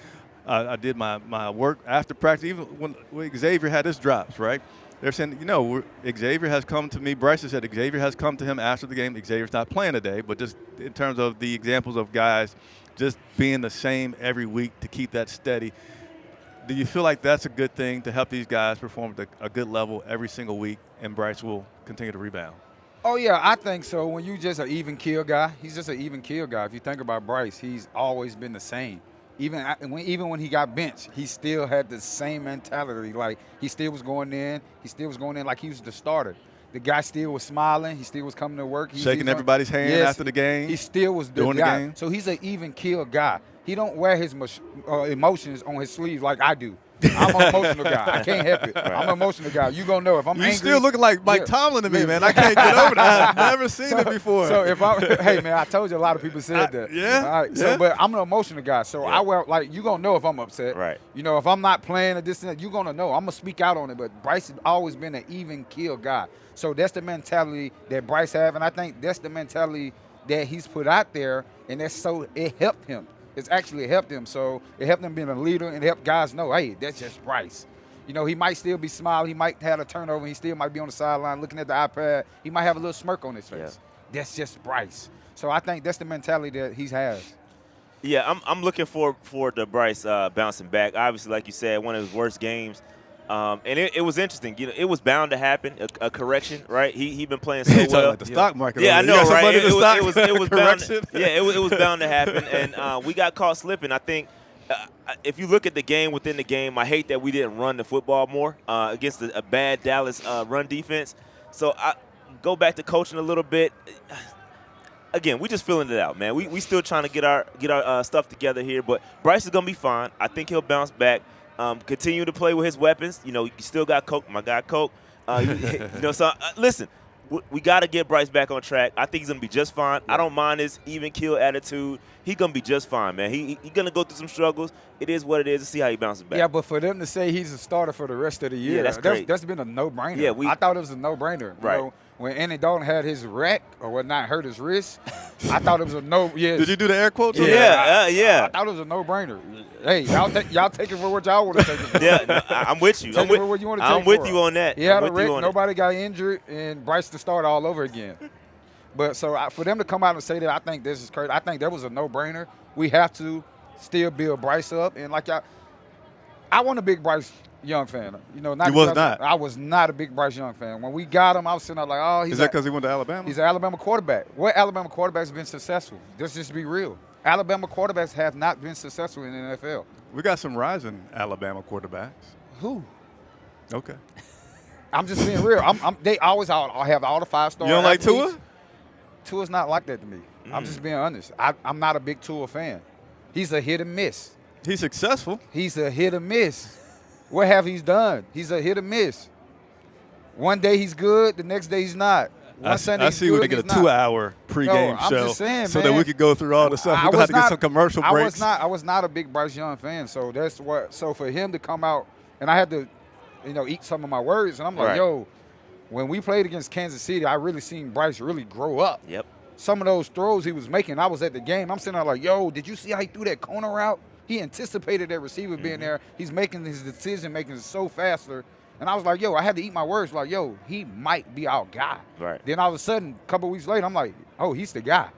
I did my work after practice. Even when Xavier had his drops, right? They're saying, Xavier has come to me. Bryce has said Xavier has come to him after the game. Xavier's not playing today, but just in terms of the examples of guys just being the same every week to keep that steady. Do you feel like that's a good thing to help these guys perform at a good level every single week, and Bryce will continue to rebound? Oh, yeah, I think so. When you just an even kill guy, he's just an even kill guy. If you think about Bryce, he's always been the same. Even when he got benched, he still had the same mentality. Like, he still was going in. He still was going in like he was the starter. The guy still was smiling. He still was coming to work. Shaking everybody's hand after the game. He still was the guy. So he's an even kill guy. He don't wear his emotions on his sleeves like I do. I'm an emotional guy. I can't help it. Right. I'm an emotional guy. You gonna know if I'm angry. You still looking like Mike Tomlin to me, man. I can't get over that. I've never seen it before. So hey, man, I told you a lot of people said that. Yeah. All right. So, but I'm an emotional guy. So I wear, like, you gonna know if I'm upset. Right. If I'm not playing or this and that, you gonna know. I'm gonna speak out on it. But Bryce has always been an even kill guy. So that's the mentality that Bryce have, and I think that's the mentality that he's put out there, and it helped him. It's actually helped him. So it helped him being a leader and helped guys know, hey, that's just Bryce. He might still be smiling. He might have a turnover. He still might be on the sideline looking at the iPad. He might have a little smirk on his face. Yeah. That's just Bryce. So I think that's the mentality that he has. Yeah, I'm looking forward to Bryce bouncing back. Obviously, like you said, one of his worst games. And it was interesting. It was bound to happen, a correction, right? He'd been playing so well. Like the stock market. Yeah, I know, right? It was correction. it was bound to happen, and we got caught slipping. I think if you look at the game within the game, I hate that we didn't run the football more against a bad Dallas run defense. So I go back to coaching a little bit. Again, we just feeling it out, man. We still trying to get our stuff together here, but Bryce is gonna be fine. I think he'll bounce back. Continue to play with his weapons. You still got Coke, my guy Coke. So listen, we got to get Bryce back on track. I think he's going to be just fine. I don't mind his even kill attitude. He's going to be just fine, man. He's going to go through some struggles. It is what it is. Let's see how he bounces back. Yeah, but for them to say he's a starter for the rest of the year, that's great. That's been a no-brainer. Yeah, I thought it was a no-brainer. Right. when Andy Dalton had his wreck or whatnot, hurt his wrist, I thought it was a no. Yes. Did you do the air quotes? Yeah. I thought it was a no-brainer. Hey, y'all take it for what y'all want to take it for. Yeah, no, I'm with you. Take it for what you want to take I'm it with for. you on that. He had I'm a with you wreck, on nobody got injured, and Bryce to start all over again. But so for them to come out and say that, I think this is crazy. I think that was a no-brainer. We have to still build Bryce up, and like y'all, I wasn't a big Bryce Young fan. You know, You was not. I was not a big Bryce Young fan. When we got him, I was sitting there like, oh, Is that because he went to Alabama? He's an Alabama quarterback. What Alabama quarterback's been successful? Let's just be real. Alabama quarterbacks have not been successful in the NFL. We got some rising Alabama quarterbacks. Who? Okay. I'm just being real. They always have all the 5-star. You don't like athletes. Tua? Tua's not like that to me. I'm just being honest. I'm not a big Tua fan. He's a hit and miss. He's successful. He's a hit or miss. What have he done? He's a hit or miss. One day he's good, the next day he's not. One Sunday I he's see good, we to get a he's not. 2-hour pregame I'm show just saying, so man. that we could go through all the stuff. We're going to have to get some commercial breaks. I was not a big Bryce Young fan, so that's what. So for him to come out, and I had to, eat some of my words, and I'm like, Right. yo, when we played against Kansas City, I really seen Bryce really grow up. Yep. Some of those throws he was making, I was at the game. I'm sitting there like, yo, did you see how he threw that corner route? He anticipated that receiver being there. He's making his decision making so faster. And I was like, yo, I had to eat my words. Like, yo, he might be our guy. Right. Then all of a sudden, a couple weeks later, I'm like, oh, he's the guy.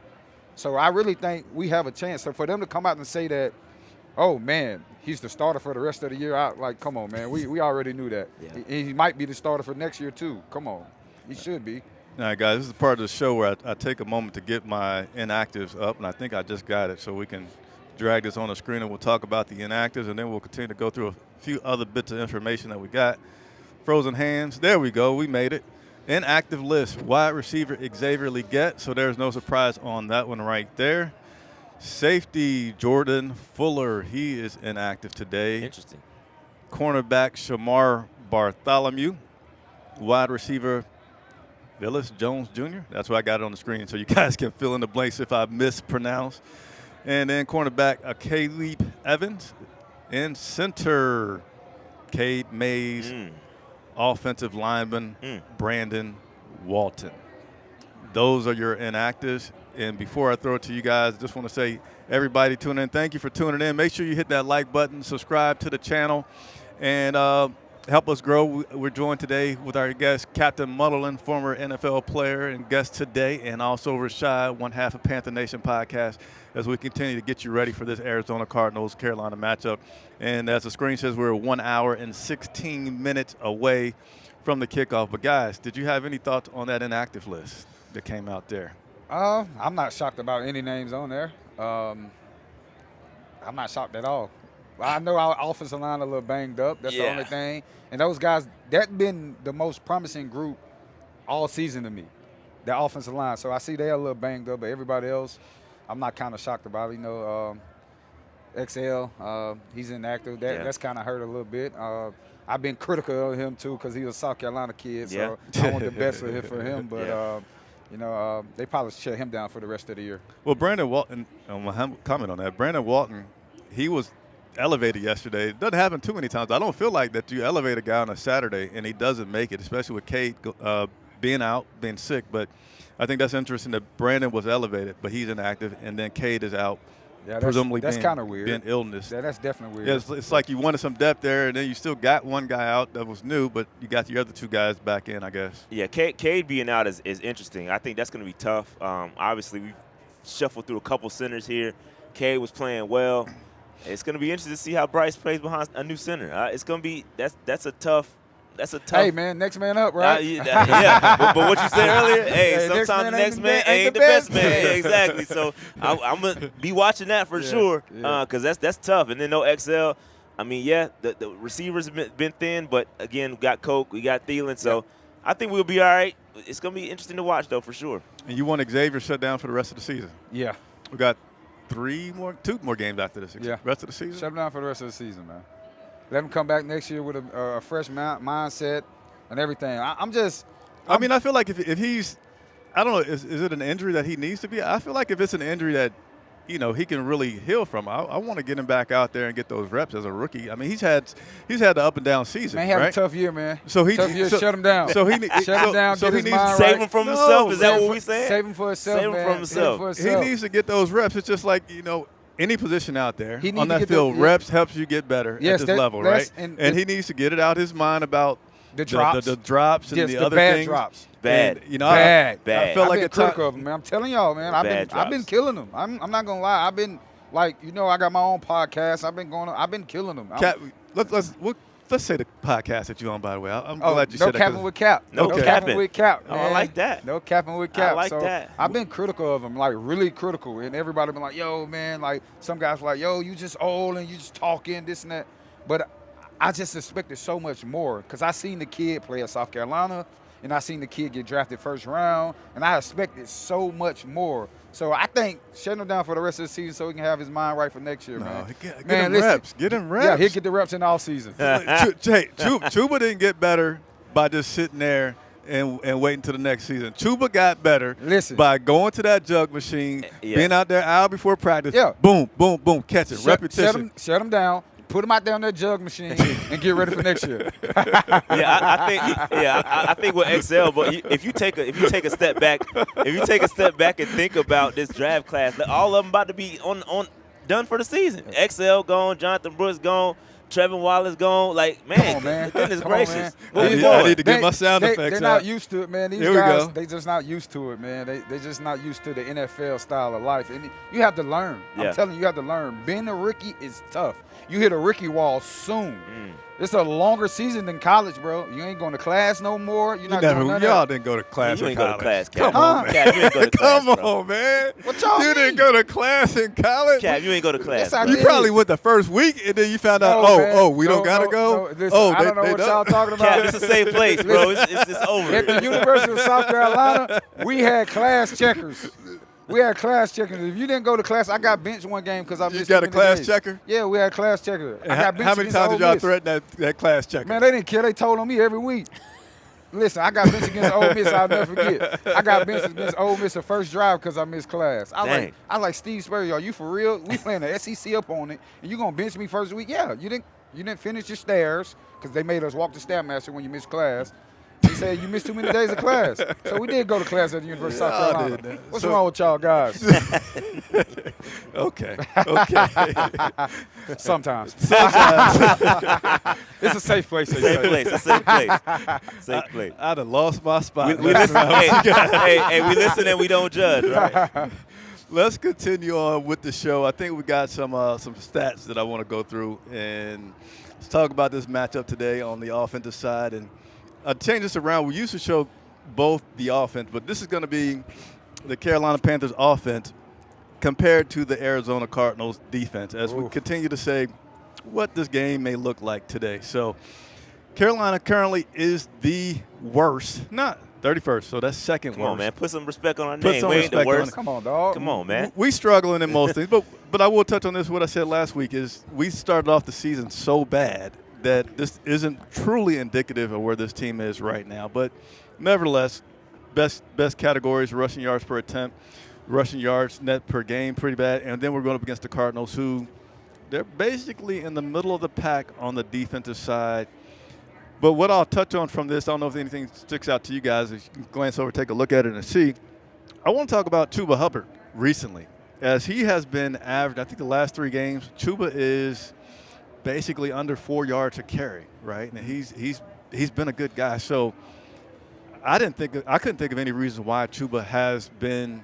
So I really think we have a chance. So for them to come out and say that, oh, man, he's the starter for the rest of the year, come on, man. We already knew that. Yeah. He might be the starter for next year, too. Come on. He should be. All right, guys, this is part of the show where I take a moment to get my inactives up, and I think I just got it, so we can drag this on the screen, and we'll talk about the inactives, and then we'll continue to go through a few other bits of information that we got. Frozen hands. There we go. We made it. Inactive list. Wide receiver Xavier Legette, so there's no surprise on that one right there. Safety Jordan Fuller. He is inactive today. Interesting. Cornerback Shamar Bartholomew. Wide receiver Willis Jones Jr. That's why I got it on the screen so you guys can fill in the blanks if I mispronounce. And then cornerback Caleb Evans. In center, Cade Mays. Offensive lineman Brandon Walton. Those are your inactives. And before I throw it to you guys, I just want to say, everybody tuning in, thank you for tuning in. Make sure you hit that like button, subscribe to the channel, and help us grow. We're joined today with our guest, Captain Munnerlyn, former NFL player and guest today, and also Rashad, one half of Panther Nation podcast, as we continue to get you ready for this Arizona Cardinals-Carolina matchup. And as the screen says, we're 1 hour and 16 minutes away from the kickoff. But, guys, did you have any thoughts on that inactive list that came out there? I'm not shocked about any names on there. I'm not shocked at all. I know our offensive line a little banged up. That's the only thing. And those guys, that's been the most promising group all season to me, the offensive line. So I see they're a little banged up, but everybody else, I'm not kind of shocked about it. XL, he's inactive. That's kind of hurt a little bit. I've been critical of him, too, because he's a South Carolina kid. So I want the best for him. But, they probably shut him down for the rest of the year. Well, Brandon Walton, comment on that. Brandon Walton, he was elevated yesterday. It doesn't happen too many times. I don't feel like that you elevate a guy on a Saturday and he doesn't make it, especially with Cade being out, being sick. But I think that's interesting that Brandon was elevated, but he's inactive, and then Cade is out. Yeah, presumably that's kind of weird. Being illness. Yeah, that's definitely weird. Yeah, it's like you wanted some depth there, and then you still got one guy out that was new, but you got the other two guys back in, I guess. Yeah, Cade being out is interesting. I think that's going to be tough. Obviously, we shuffled through a couple centers here. Cade was playing well. It's going to be interesting to see how Bryce plays behind a new center. It's going to be that's a tough. Hey, man, next man up, right? Yeah. But what you said earlier, hey, sometimes the next man ain't the best man. Yeah, exactly. So I'm going to be watching that for sure because that's tough. And then no XL. I mean, the receivers have been thin, but, again, we got Coke, we got Thielen. So I think we'll be all right. It's going to be interesting to watch, though, for sure. And you want Xavier shut down for the rest of the season? Yeah. We got two more games after this. Yeah. Rest of the season? Shut him down for the rest of the season, man. Let him come back next year with a fresh mindset and everything. I mean, I feel like if he's – I don't know, is it an injury that he needs to be? I feel like if it's an injury that he can really heal from. I want to get him back out there and get those reps as a rookie. I mean, he's had the up and down season. Man, he had right? a tough year, man. So shut him down. So he shut him down. So get he his needs mind save right. him from himself. Is that what we saying? Save him for himself, Save him man. from himself. He needs to get those reps. It's just like, any position out there He need on to that get field, reps helps you get better at this level, right? And he needs to get it out his mind about the drops, the drops and just the the other bad things. drops. Bad. And, Bad. I felt I've like been a critical of him, man. I'm telling y'all, man. I've been killing him. I'm not gonna lie. I've been I got my own podcast. I've been killing them. Let's say the podcast that you're on, by the way. I'm glad you said that. No capping with Cap. No capping with Cap. Oh, Man. I like that. No capping with Cap. I like so that. I've been critical of him, like really critical. And everybody been like, yo, man, like some guys were like, yo, you just old and you just talking, this and that. But I just expected so much more because I seen the kid play at South Carolina and I seen the kid get drafted first round, and I expected so much more. So I think shutting him down for the rest of the season so he can have his mind right for next year, man. Get him reps. Get him reps. Yeah, he'll get the reps in all season. Chuba didn't get better by just sitting there and waiting till the next season. Chuba got better by going to that jug machine, being out there hour before practice. Yeah. Boom, boom, boom, catch it. Repetition. Shut him down. Put him out there on that jug machine and get ready for next year. I think with XL, but if you take a step back, and think about this draft class, all of them about to be on done for the season. XL gone, Jonathan Brooks gone, Trevin Wallace gone. Like, man, goodness gracious. I need to get my sound effects They're not used to it, man. These Here guys, they just not used to it, man. They just not used to the NFL style of life. And you have to learn. I'm telling you have to learn. Being a rookie is tough. You hit a rookie wall soon. It's a longer season than college, bro. You ain't going to class no more. You're not going to Y'all didn't go to class in college. Go to class, Come on, man. Cap, you ain't go to class, Come on, man. What y'all You didn't go to class in college? Cap, you ain't go to class. Yes, You probably went the first week, and then you found out, we don't got to go? No, listen, I don't know what y'all talking about. Cap, it's a safe place, bro. It's over. At the University of South Carolina, we had class checkers. We had class checkers. If you didn't go to class, I got benched one game because I missed. You got a class checker? Yeah, we had a class checker. I got benched. How many times did y'all threaten that class checker? Man, they didn't care. They told on me every week. Listen, I got benched against Ole Miss. I'll never forget. I got benched against Ole Miss the first drive because I missed class. I like Steve Spurrier. Are you for real? We playing the SEC opponent, and you gonna bench me first week? Yeah, you didn't finish your stairs because they made us walk the Stairmaster when you missed class. He said you missed too many days of class. So we did go to class at the University of South Carolina. What's wrong with y'all guys? Okay. Sometimes. It's a safe place. Safe place. Safe place. I'd have lost my spot. We listen. Hey, we listen and we don't judge, right? Let's continue on with the show. I think we got some stats that I want to go through, and let's talk about this matchup today on the offensive side. And I'll change this around. We used to show both the offense, but this is going to be the Carolina Panthers offense compared to the Arizona Cardinals defense as we continue to say what this game may look like today. So Carolina currently is the worst, not 31st, so that's second worst. Come on, man. Put some respect on our Put name. some We ain't the respect on worst. it. Come on, dog. Come on, man. We struggling in most things, but I will touch on this. What I said last week is we started off the season so bad that this isn't truly indicative of where this team is right now. But nevertheless, best categories: rushing yards per attempt, rushing yards net per game, pretty bad. And then we're going up against the Cardinals, who they're basically in the middle of the pack on the defensive side. But what I'll touch on from this, I don't know if anything sticks out to you guys. If you can glance over, take a look at it, and see. I want to talk about Chuba Hubbard recently, as he has been average. I think the last 3 games, Chuba is basically under 4 yards a carry, right? And he's been a good guy. So I couldn't think of any reason why Chuba has been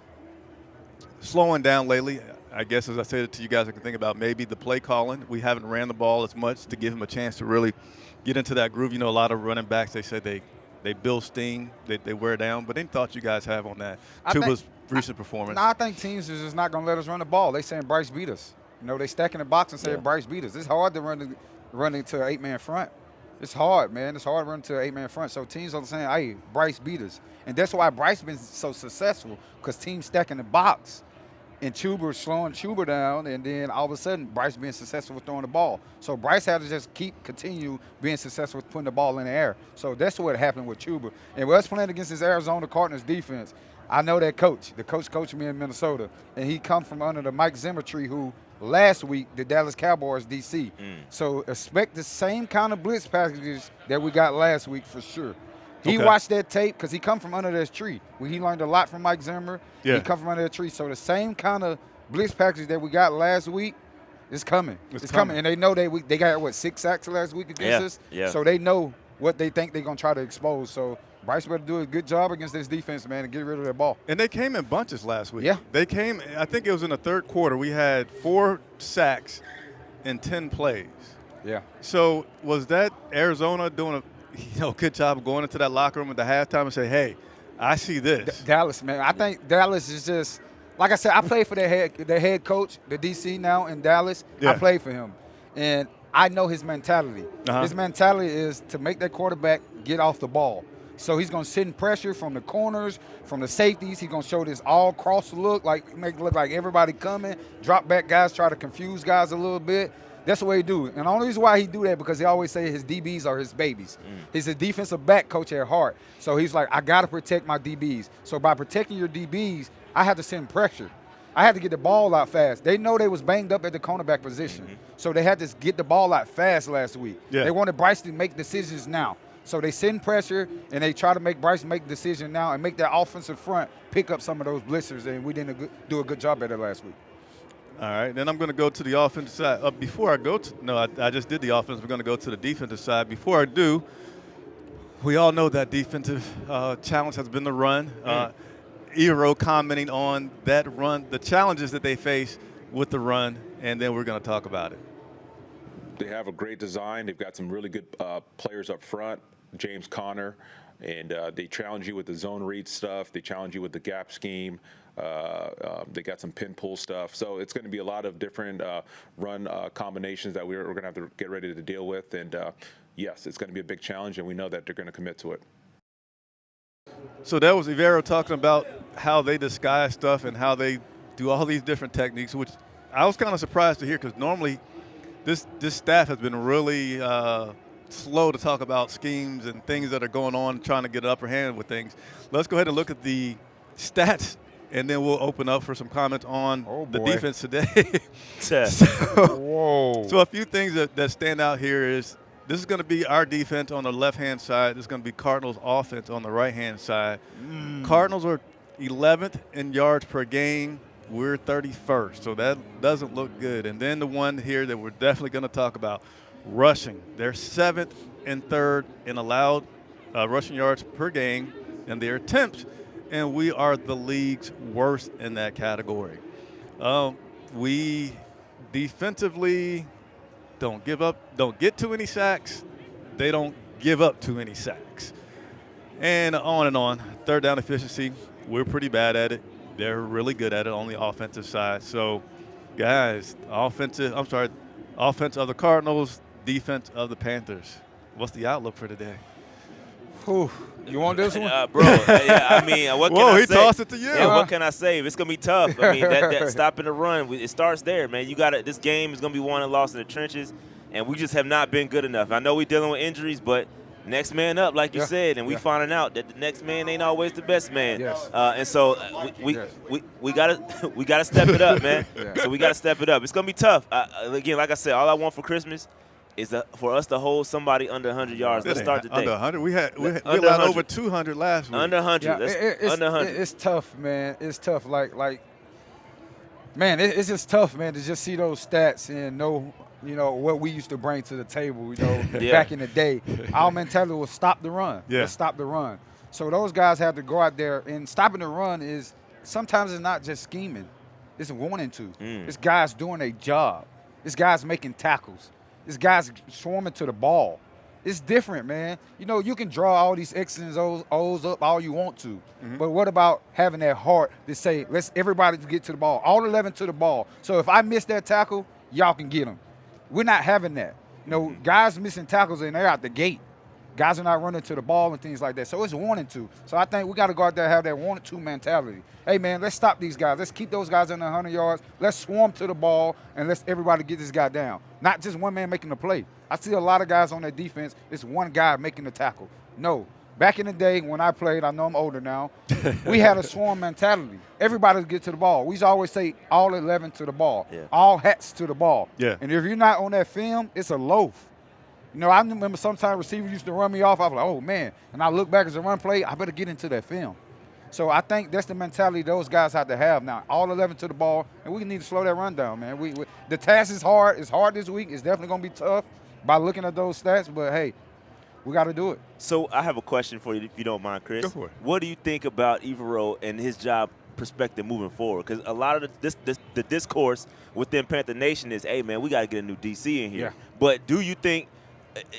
slowing down lately. I guess as I said it to you guys, I can think about maybe the play calling. We haven't ran the ball as much to give him a chance to really get into that groove. You know, a lot of running backs, they said they build steam, they wear down. But any thoughts you guys have on that? Chuba's recent performance. No, I think teams is just not going to let us run the ball. They saying Bryce beat us. You know, they stacking the box and saying Bryce beat us. It's hard to run into an 8-man front. It's hard, man. It's hard to run into an 8-man front. So teams are saying, hey, Bryce beat us. And that's why Bryce been so successful, because teams stacking the box. And Chuba slowing Chuba down, and then all of a sudden Bryce being successful with throwing the ball. So Bryce had to just continue being successful with putting the ball in the air. So that's what happened with Chuba. And with us playing against this Arizona Cardinals defense, I know that coach. The coach coached me in Minnesota, and he come from under the Mike Zimmer tree, who last week the Dallas Cowboys DC. So expect the same kind of blitz packages that we got last week for sure. He watched that tape because he come from under this tree. He learned a lot from Mike Zimmer. He come from under that tree. So the same kind of blitz packages that we got last week is coming. It's coming. And they know they got, 6 sacks last week against us? Yeah. So they know what they think they're going to try to expose. So Bryce better do a good job against this defense, man, and get rid of that ball. And they came in bunches last week. Yeah. They came, I think it was in the third quarter. We had 4 sacks in 10 plays. Yeah. So was that Arizona doing a good job of going into that locker room at the halftime and say, hey, I see this? Dallas, man. I think Dallas is just, like I said, I played for their head coach, the DC now in Dallas. Yeah. I played for him. And I know his mentality. His mentality is to make that quarterback get off the ball. So he's going to sit in pressure from the corners, from the safeties. He's going to show this all-cross look, make it look like everybody coming. Drop back guys, try to confuse guys a little bit. That's the way he do it. And the only reason why he do that because he always say his DBs are his babies. He's a defensive back coach at heart. So he's like, I got to protect my DBs. So by protecting your DBs, I had to send pressure. I had to get the ball out fast. They know they was banged up at the cornerback position. So they had to get the ball out fast last week. Yeah. They wanted Bryce to make decisions now. So they send pressure, and they try to make Bryce make the decision now and make that offensive front pick up some of those blitzers, and we didn't do a good job at it last week. All right, then I'm going to go to the offensive side. Before I go to – I just did the offense. We're going to go to the defensive side. Before I do, we all know that defensive challenge has been the run. Ero commenting on that run, the challenges that they face with the run, and then we're going to talk about it. They have a great design. They've got some really good players up front, James Conner, and they challenge you with the zone read stuff. They challenge you with the gap scheme. They got some pin pull stuff. So it's going to be a lot of different run combinations that we're going to have to get ready to deal with. And, yes, it's going to be a big challenge, and we know that they're going to commit to it. So that was Ivero talking about how they disguise stuff and how they do all these different techniques, which I was kind of surprised to hear because normally this staff has been really slow to talk about schemes and things that are going on, trying to get an upper hand with things. Let's go ahead and look at the stats, and then we'll open up for some comments on the defense today. So a few things that stand out here is this is going to be our defense on the left-hand side. This is going to be Cardinals' offense on the right-hand side. Cardinals are 11th in yards per game. We're 31st, so that doesn't look good. And then the one here that we're definitely going to talk about, rushing. They're 7th and 3rd in allowed rushing yards per game, and their attempts, and we are the league's worst in that category. We defensively don't give up, don't get too many sacks. They don't give up too many sacks. And on and on. Third down efficiency, we're pretty bad at it. They're really good at it on the offensive side. So, guys, offense of the Cardinals, defense of the Panthers. What's the outlook for today? Whew. You want this one? Bro, yeah, I mean, what can I say? He tossed it to you. Yeah, what can I say? It's going to be tough. I mean, that stopping the run, it starts there, man. This game is going to be won and lost in the trenches, and we just have not been good enough. I know we're dealing with injuries, but next man up, like you said, and we finding out that the next man ain't always the best man. Yes. And so we gotta step it up, man. So we gotta step it up. It's gonna be tough. Again, like I said, all I want for Christmas is for us to hold somebody under 100 yards. Let's start today. Under 100? We allowed over 200 last week. Under 100. Under 100. It's tough, man. It's tough. Man, it's just tough, man, to just see those stats and know, what we used to bring to the table, back in the day. Our mentality was stop the run. Yeah. Let's stop the run. So those guys have to go out there, and stopping the run is sometimes it's not just scheming. It's wanting to. It's guys doing a job. It's guys making tackles. It's guys swarming to the ball. It's different, man. You can draw all these X's and O's up all you want to. But what about having that heart to say, let's everybody get to the ball, all 11 to the ball. So if I miss that tackle, y'all can get them. We're not having that. Guys missing tackles and they're out the gate. Guys are not running to the ball and things like that. So it's wanting to. So I think we got to go out there and have that wanting to mentality. Hey, man, let's stop these guys. Let's keep those guys under 100 yards. Let's swarm to the ball, and let's everybody get this guy down. Not just one man making the play. I see a lot of guys on that defense. It's one guy making the tackle. No. Back in the day when I played, I know I'm older now, we had a swarm mentality. Everybody would get to the ball. We used to always say all 11 to the ball, all hats to the ball. Yeah. And if you're not on that film, it's a loaf. You know, I remember sometimes receivers used to run me off. I was like, oh, man. And I look back as a run play, I better get into that film. So I think that's the mentality those guys have to have now. All 11 to the ball, and we need to slow that run down, man. The task is hard. It's hard this week. It's definitely going to be tough by looking at those stats, but, hey, we got to do it. So I have a question for you, if you don't mind, Chris. Go for it. What do you think about Evero and his job perspective moving forward? Because a lot of the discourse within Panther Nation is, hey, man, we got to get a new DC in here. Yeah. But do you think,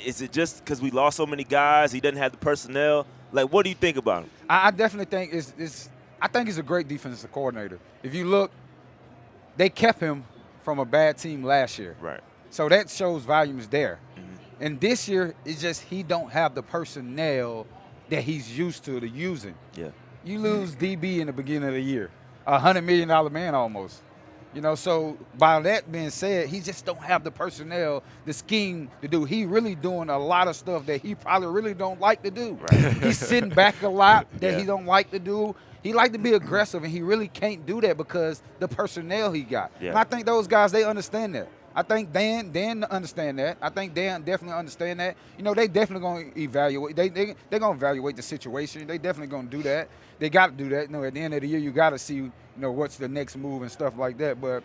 is it just because we lost so many guys, he doesn't have the personnel? Like, what do you think about him? I definitely think I think he's a great defensive coordinator. If you look, they kept him from a bad team last year. Right. So that shows volumes there. And this year, it's just he don't have the personnel that he's used to using. Yeah. You lose DB in the beginning of the year, $100 million man almost. You know, so by that being said, he just don't have the personnel, the scheme to do. He really doing a lot of stuff that he probably really don't like to do. Right. He's sitting back a lot that he don't like to do. He like to be aggressive, and he really can't do that because the personnel he got. Yeah. And I think those guys, they understand that. I think Dan understand that. I think Dan definitely understand that. You know, they definitely going to evaluate. They're going to evaluate the situation. They definitely going to do that. They got to do that. You know, at the end of the year, you got to see, you know, what's the next move and stuff like that. But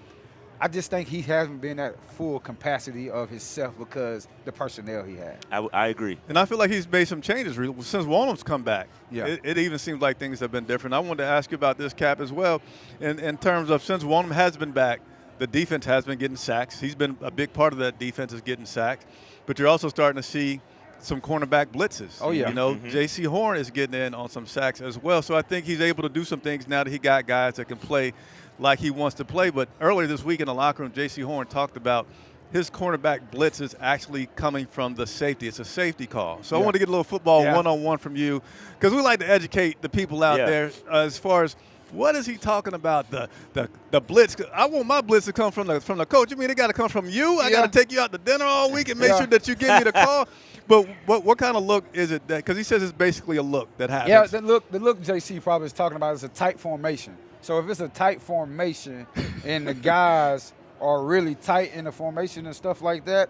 I just think he hasn't been at full capacity of himself because the personnel he had. I agree. And I feel like he's made some changes since Wallen's come back. Yeah. It even seems like things have been different. I wanted to ask you about this, Cap, as well. In terms of since Wallen has been back, the defense has been getting sacks. He's been a big part of that defense is getting sacked. But you're also starting to see some cornerback blitzes. Oh, yeah. You know, J.C. Horn is getting in on some sacks as well. So I think he's able to do some things now that he got guys that can play like he wants to play. But earlier this week in the locker room, J.C. Horn talked about his cornerback blitz is actually coming from the safety. It's a safety call. So I want to get a little football one-on-one from you because we like to educate the people out there as far as what is he talking about, the blitz? I want my blitz to come from the coach. You mean it got to come from you? I got to take you out to dinner all week and make sure that you give me the call? But what kind of look is it? Because he says it's basically a look that happens. Yeah, the look JC probably is talking about is a tight formation. So if it's a tight formation and the guys are really tight in the formation and stuff like that,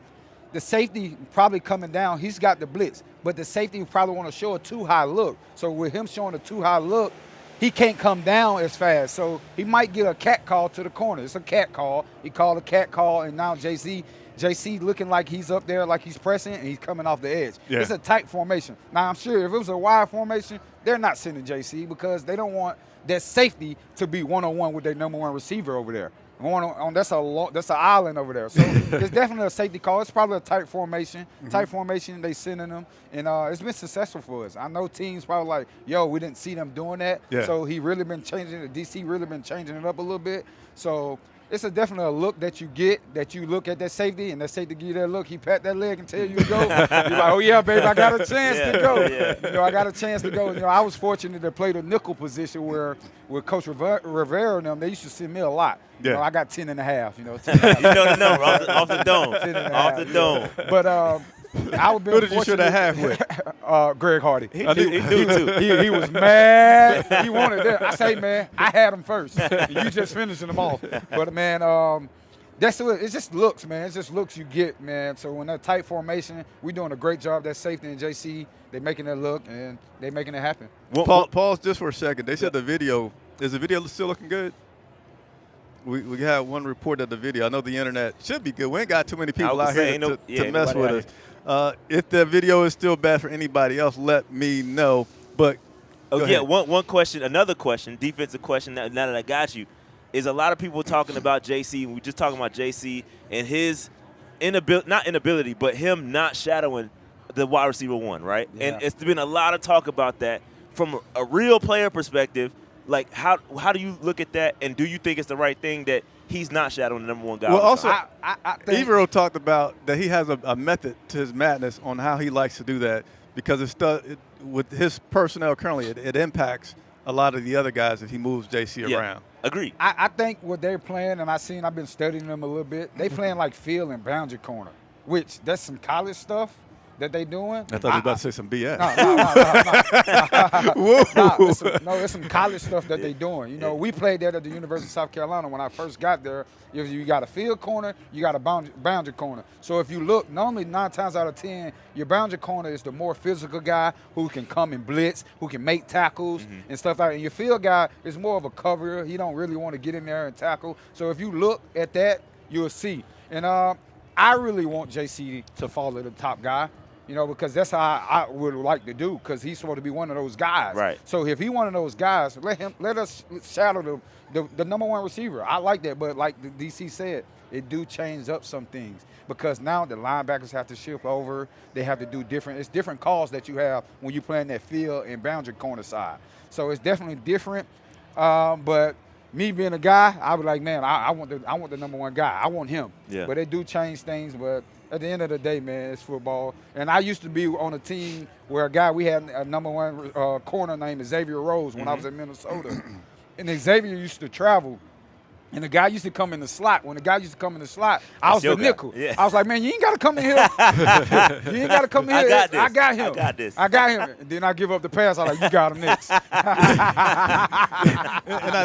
the safety probably coming down, he's got the blitz. But the safety probably want to show a too high look. So with him showing a too high look, he can't come down as fast. So he might get a cat call to the corner. It's a cat call. He called a cat call, and now JC looking like he's up there, like he's pressing, and he's coming off the edge. Yeah. It's a tight formation. Now, I'm sure if it was a wide formation, they're not sending JC because they don't want that safety to be one-on-one with their number one receiver over there. That's an island over there. So it's definitely a safety call. It's probably a tight formation. Tight formation, they sending them. And it's been successful for us. I know teams probably like, yo, we didn't see them doing that. Yeah. So he really been changing it. DC really been changing it up a little bit. So it's definitely a look that you get, that you look at that safety, and that safety give you that look. He pat that leg and tell you to go. You're like, oh, yeah, baby, I got a chance to go. Yeah. You know, I got a chance to go. You know, I was fortunate to play the nickel position where with Coach Rivera and them, they used to send me a lot. Yeah. You know, I got 10.5, you know. 10.5. You know the number off the dome. Off the dome. But I would be. Who did you should have half with? Greg Hardy. He knew too. He was mad. He wanted that. I say, man, I had him first. You just finishing them off. But man, that's what it's just looks, man. It's just looks you get, man. So when that tight formation, we're doing a great job. That safety and JC, they're making it look and they're making it happen. Pause just for a second. They said the video is the video still looking good? We had one report of the video. I know the internet should be good. We ain't got too many people out here to mess with us. If the video is still bad for anybody else, let me know. But one question, another question, defensive question. Now that I got you, is a lot of people talking about JC. We just talking about JC and his inability, but him not shadowing the wide receiver one, right? Yeah. And it's been a lot of talk about that from a real player perspective. Like, how do you look at that, and do you think it's the right thing that he's not shadowing the number one guy? Well, also, I think Evero talked about that he has a method to his madness on how he likes to do that because with his personnel currently, it impacts a lot of the other guys if he moves JC around. Agreed. I think what they're playing, and I've been studying them a little bit, they playing like field and boundary corner, which that's some college stuff that they doing. I thought you were about to say some BS. No, it's some college stuff that they doing. You know, we played that at the University of South Carolina when I first got there. You got a field corner, you got a boundary corner. So if you look, normally 9 times out of 10, your boundary corner is the more physical guy who can come and blitz, who can make tackles and stuff like that. And your field guy is more of a coverer. He don't really want to get in there and tackle. So if you look at that, you'll see. And I really want JC to follow the top guy. You know, because that's how I would like to do, because he's supposed to be one of those guys. Right. So if he's one of those guys, let us shadow the number one receiver. I like that, but like the DC said, it do change up some things, because now the linebackers have to shift over. They have to do different. It's different calls that you have when you play in that field and boundary corner side. So it's definitely different. But me being a guy, I was like, man, I want the number one guy. I want him. Yeah. But it do change things. But at the end of the day, man, it's football. And I used to be on a team where we had a number one corner named Xavier Rose when I was in Minnesota. And Xavier used to travel. And the guy used to come in the slot. When the guy used to come in the slot, I was the nickel. Yeah. I was like, man, you ain't got to come in here. You ain't got to come in here. I got him. I got him. And then I give up the pass. I'm like, you got him next. And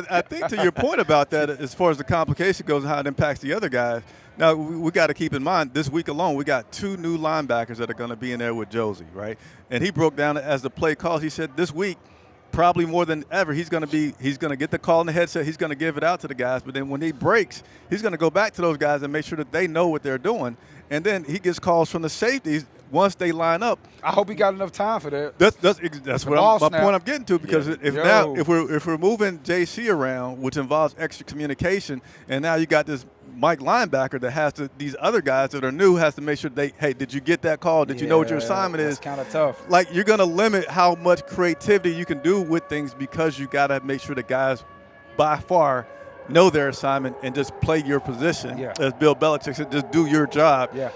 I think to your point about that, as far as the complication goes and how it impacts the other guys, now we got to keep in mind, this week alone, we got 2 new linebackers that are going to be in there with Josie, right? And he broke down as the play calls. He said this week, probably more than ever, he's going to get the call in the headset. He's going to give it out to the guys. But then when he breaks, he's going to go back to those guys and make sure that they know what they're doing. And then he gets calls from the safeties once they line up. I hope he got enough time for that. That's what my point I'm getting to, because if we're moving JC around, which involves extra communication, and now you got this Mike linebacker that has to, these other guys that are new has to make sure hey, did you get that call? Did you know what your assignment is? It's kind of tough. Like, you're going to limit how much creativity you can do with things, because you got to make sure the guys by far know their assignment and just play your position. Yeah. As Bill Belichick said, just do your job. Yeah.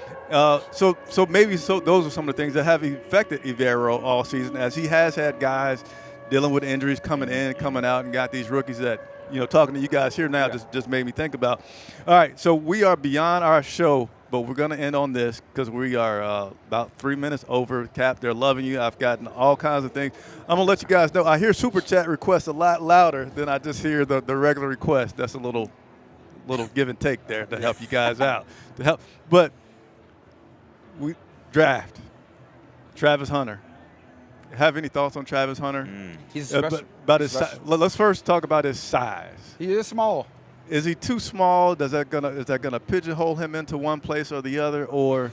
So those are some of the things that have affected Ivero all season, as he has had guys dealing with injuries, coming in, coming out, and got these rookies that, talking to you guys here now just made me think about. All right, so we are beyond our show, but we're going to end on this, because we are about 3 minutes over. Cap, they're loving you. I've gotten all kinds of things. I'm going to let you guys know. I hear Super Chat requests a lot louder than I just hear the regular request. That's a little give and take there to help you guys out. But we draft Travis Hunter. Have any thoughts on Travis Hunter? He's special. Let's first talk about his size. He is small. Is he too small? Is that gonna pigeonhole him into one place or the other, or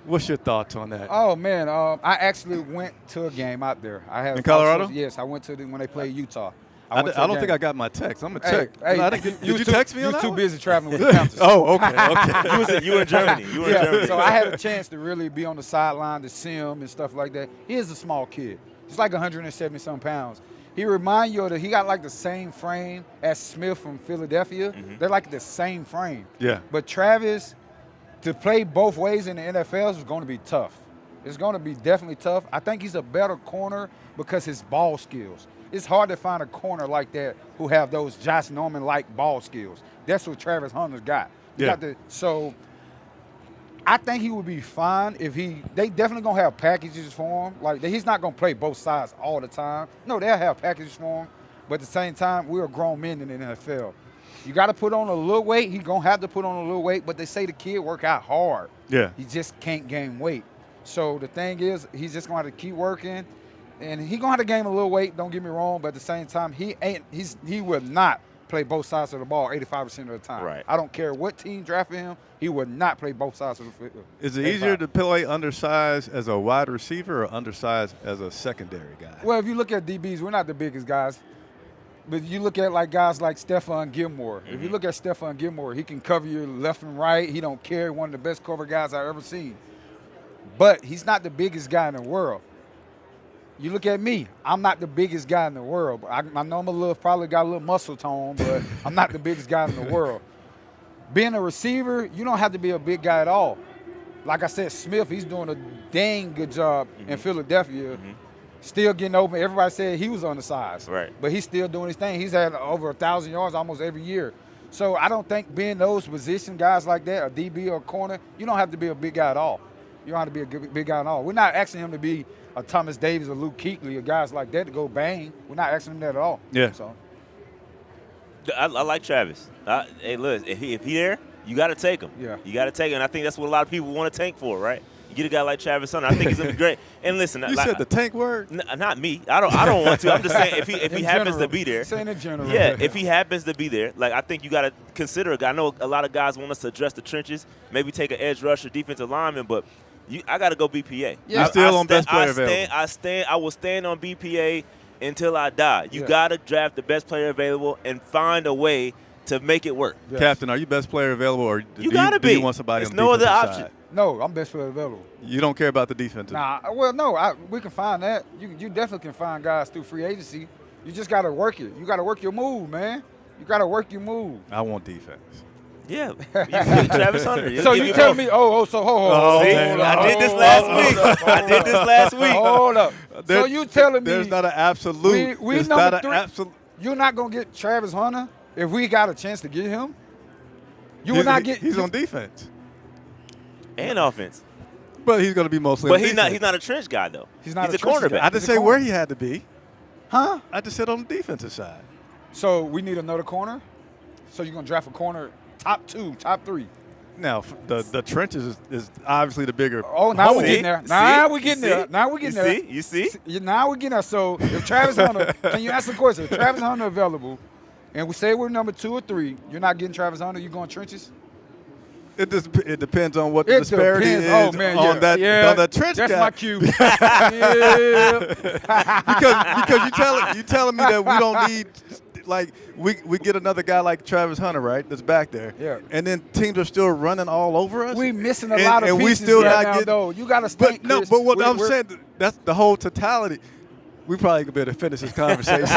what's your thoughts on that? Oh man, I actually went to a game out there. In Colorado? Yes, I went to when they played Utah. I don't think I got my text. I'm gonna check. Did you text me on that? You were too busy traveling with the Panthers. Oh, okay. You were in Germany. You were in Germany. So I had a chance to really be on the sideline to see him and stuff like that. He is a small kid. He's like 170-some pounds. He reminds you he got like the same frame as Smith from Philadelphia. They're like the same frame. Yeah. But Travis, to play both ways in the NFL is going to be tough. It's going to be definitely tough. I think he's a better corner because his ball skills. It's hard to find a corner like that who have those Josh Norman-like ball skills. That's what Travis Hunter's got. So I think he would be fine if they definitely going to have packages for him. Like, he's not going to play both sides all the time. No, they'll have packages for him. But at the same time, we're grown men in the NFL. You got to put on a little weight. He's going to have to put on a little weight. But they say the kid work out hard. Yeah. He just can't gain weight. So the thing is, he's just going to have to keep working. And he's going to have to gain a little weight, don't get me wrong, but at the same time, he will not play both sides of the ball 85% of the time. Right. I don't care what team drafted him, he would not play both sides of the field. Is it easier to play undersized as a wide receiver or undersized as a secondary guy? Well, if you look at DBs, we're not the biggest guys. But you look at guys like Stephon Gilmore. If you look at Stephon Gilmore, he can cover you left and right. He don't care. One of the best cover guys I've ever seen. But he's not the biggest guy in the world. You look at me, I'm not the biggest guy in the world. I know I'm probably got a little muscle tone, but I'm not the biggest guy in the world. Being a receiver, you don't have to be a big guy at all. Like I said, Smith, he's doing a dang good job in Philadelphia, still getting open. Everybody said he was undersized, right? But he's still doing his thing. He's had over 1,000 yards almost every year. So I don't think being those position guys like that, a DB or a corner, you don't have to be a big guy at all. You don't have to be a big guy at all. We're not asking him to be a Thomas Davis or Luke Kuechly or guys like that to go bang. We're not asking him that at all. Yeah. So I like Travis. Hey, look, if he there, you got to take him. Yeah. You got to take him. And I think that's what a lot of people want to tank for, right? You get a guy like Travis Hunter. I think he's gonna be great. And listen, You said the tank word? not me. I don't want to. I'm just saying if he happens to be there. Saying in general. Yeah, if he happens to be there, like I think you got to consider a guy. I know a lot of guys want us to address the trenches, maybe take an edge rusher, defensive lineman, but I got to go BPA. You're still on best player available. I will stand on BPA until I die. You got to draft the best player available and find a way to make it work. Yes. Captain, are you best player available, or do you want somebody There's on no the other defensive option. side? No, I'm best player available. You don't care about the defense? Nah, well, no, we can find that. You definitely can find guys through free agency. You just got to work it. You got to work your move, man. You got to work your move. I want defense. Yeah, you Travis Hunter. So you tell me, so hold on. See, I did this last week. Hold up. So you telling me there's not an absolute. we it's number not 3. an absolute. You're not gonna get Travis Hunter if we got a chance to get him. You will not get. He's on defense And offense. but he's going to be mostly. But on he's defense. not a trench guy though. He's not a a trench cornerback. guy. I didn't He's a say corner. where he had to be. Huh? I just said on the defensive side. So we need another corner. So you're gonna draft a corner, top 2, top 3. Now the trenches is obviously the bigger. Oh, now we're See? getting there. See? Now we're getting You there. see? Now we're getting there. You see? Now we're getting there. So if Travis Hunter, can you ask the question? If Travis Hunter available, and we say we're number 2 or 3, you're not getting Travis Hunter. You going trenches? It depends on what the disparity depends. is Oh, man, on that trench That's guy. my cue. Yeah. because you telling me that we don't need, like, we get another guy like Travis Hunter, right, that's back there. Yeah. And then teams are still running all over us. We missing a lot of and pieces we still right not now, getting, though. You got to stay. But what I'm saying, that's the whole totality. We probably could be able to finish this conversation. No,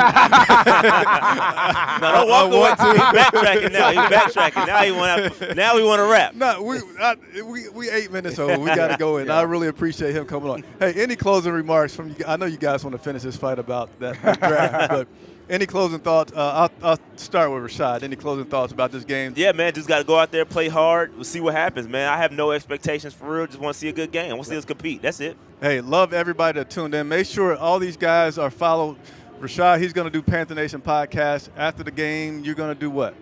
don't walk away. He's backtracking now. He's backtracking. Now we want to rap. No, we 8 minutes over. We got to go in. I really appreciate him coming on. Hey, any closing remarks from you? I know you guys want to finish this fight about that draft, but any closing thoughts? I'll start with Rashad. Any closing thoughts about this game? Yeah, man, just got to go out there, play hard. We'll see what happens, man. I have no expectations for real. Just want to see a good game. I want to see us compete. That's it. Hey, love everybody that tuned in. Make sure all these guys are followed. Rashad, he's going to do Panther Nation podcast. After the game, you're going to do what?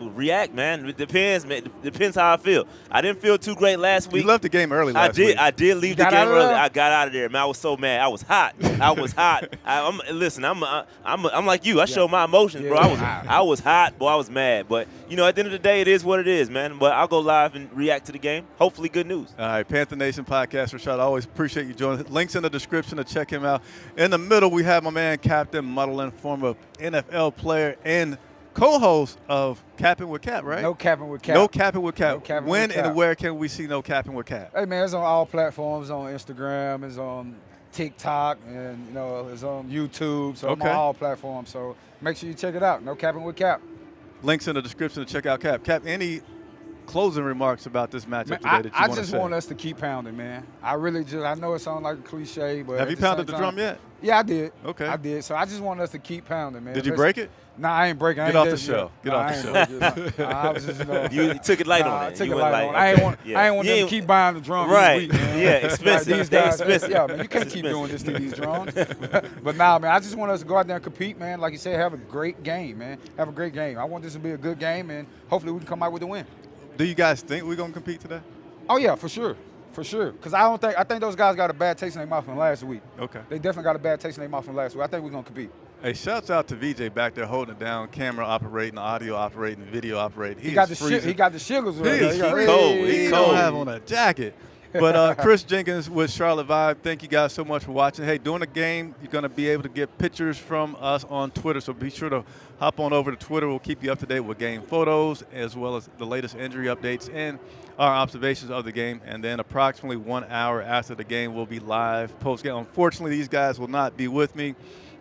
React, man. It depends, man. It depends how I feel. I didn't feel too great last week. You left the game early last week. I did leave the game early. I got out of there, man. I was so mad. I was hot. Listen, I'm like you. I show my emotions, bro. I was hot, boy. I was mad. But at the end of the day, it is what it is, man. But I'll go live and react to the game. Hopefully, good news. All right, Panther Nation podcast. Rashad, I always appreciate you joining. Links in the description to check him out. In the middle, we have my man Captain Munnerlyn, former NFL player and co-host of Capping with Cap, right? No Capping with Cap. No Capping with Cap. No Capping when with Cap. and where can we see No Capping with Cap? Hey, man, it's on all platforms. It's on Instagram. It's on TikTok. And, it's on YouTube. So I'm on all platforms. So make sure you check it out. No Capping with Cap. Links in the description to check out Cap. Cap, any closing remarks about this matchup today that you I want to just say? want us to keep pounding, man. I know it sounds like a cliche, but have you pounded the drum yet? Yeah, I did. Okay. I did. So I just want us to keep pounding, man. Did you break it? Nah, I ain't breaking. Get off the show. Get off the show. I was just, You took it light on it. I took You it went light on it. okay. I ain't want them to keep buying the drums. Right. Week, man. Yeah, expensive. These They guys, expensive. yeah, man, you can't keep doing this to these drums. But nah, man, I just want us to go out there and compete, man. Like you said, have a great game, man. Have a great game. I want this to be a good game, and hopefully we can come out with a win. Do you guys think we're going to compete today? Oh, yeah, for sure. For sure. Because I think those guys got a bad taste in their mouth from last week. Okay. They definitely got a bad taste in their mouth from last week. I think we're going to compete. Hey, shouts out to VJ back there holding it down, camera operating, audio operating, video operating. He got the shiggles right there. He's cold. He don't have on a jacket. But Chris Jenkins with Charlotte Vibe, thank you guys so much for watching. Hey, during the game, you're going to be able to get pictures from us on Twitter, so be sure to hop on over to Twitter. We'll keep you up to date with game photos as well as the latest injury updates and our observations of the game. And then approximately 1 hour after the game, we'll be live post-game. Unfortunately, these guys will not be with me,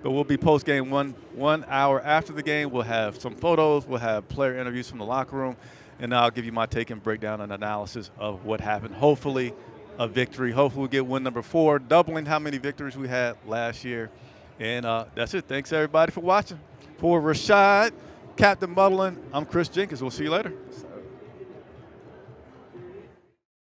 but we'll be post-game 1 hour after the game. We'll have some photos. We'll have player interviews from the locker room. And I'll give you my take and breakdown and analysis of what happened. Hopefully a victory. Hopefully we get win number 4, doubling how many victories we had last year. And that's it. Thanks, everybody, for watching. For Rashad, Captain Munnerlyn, I'm Chris Jenkins. We'll see you later.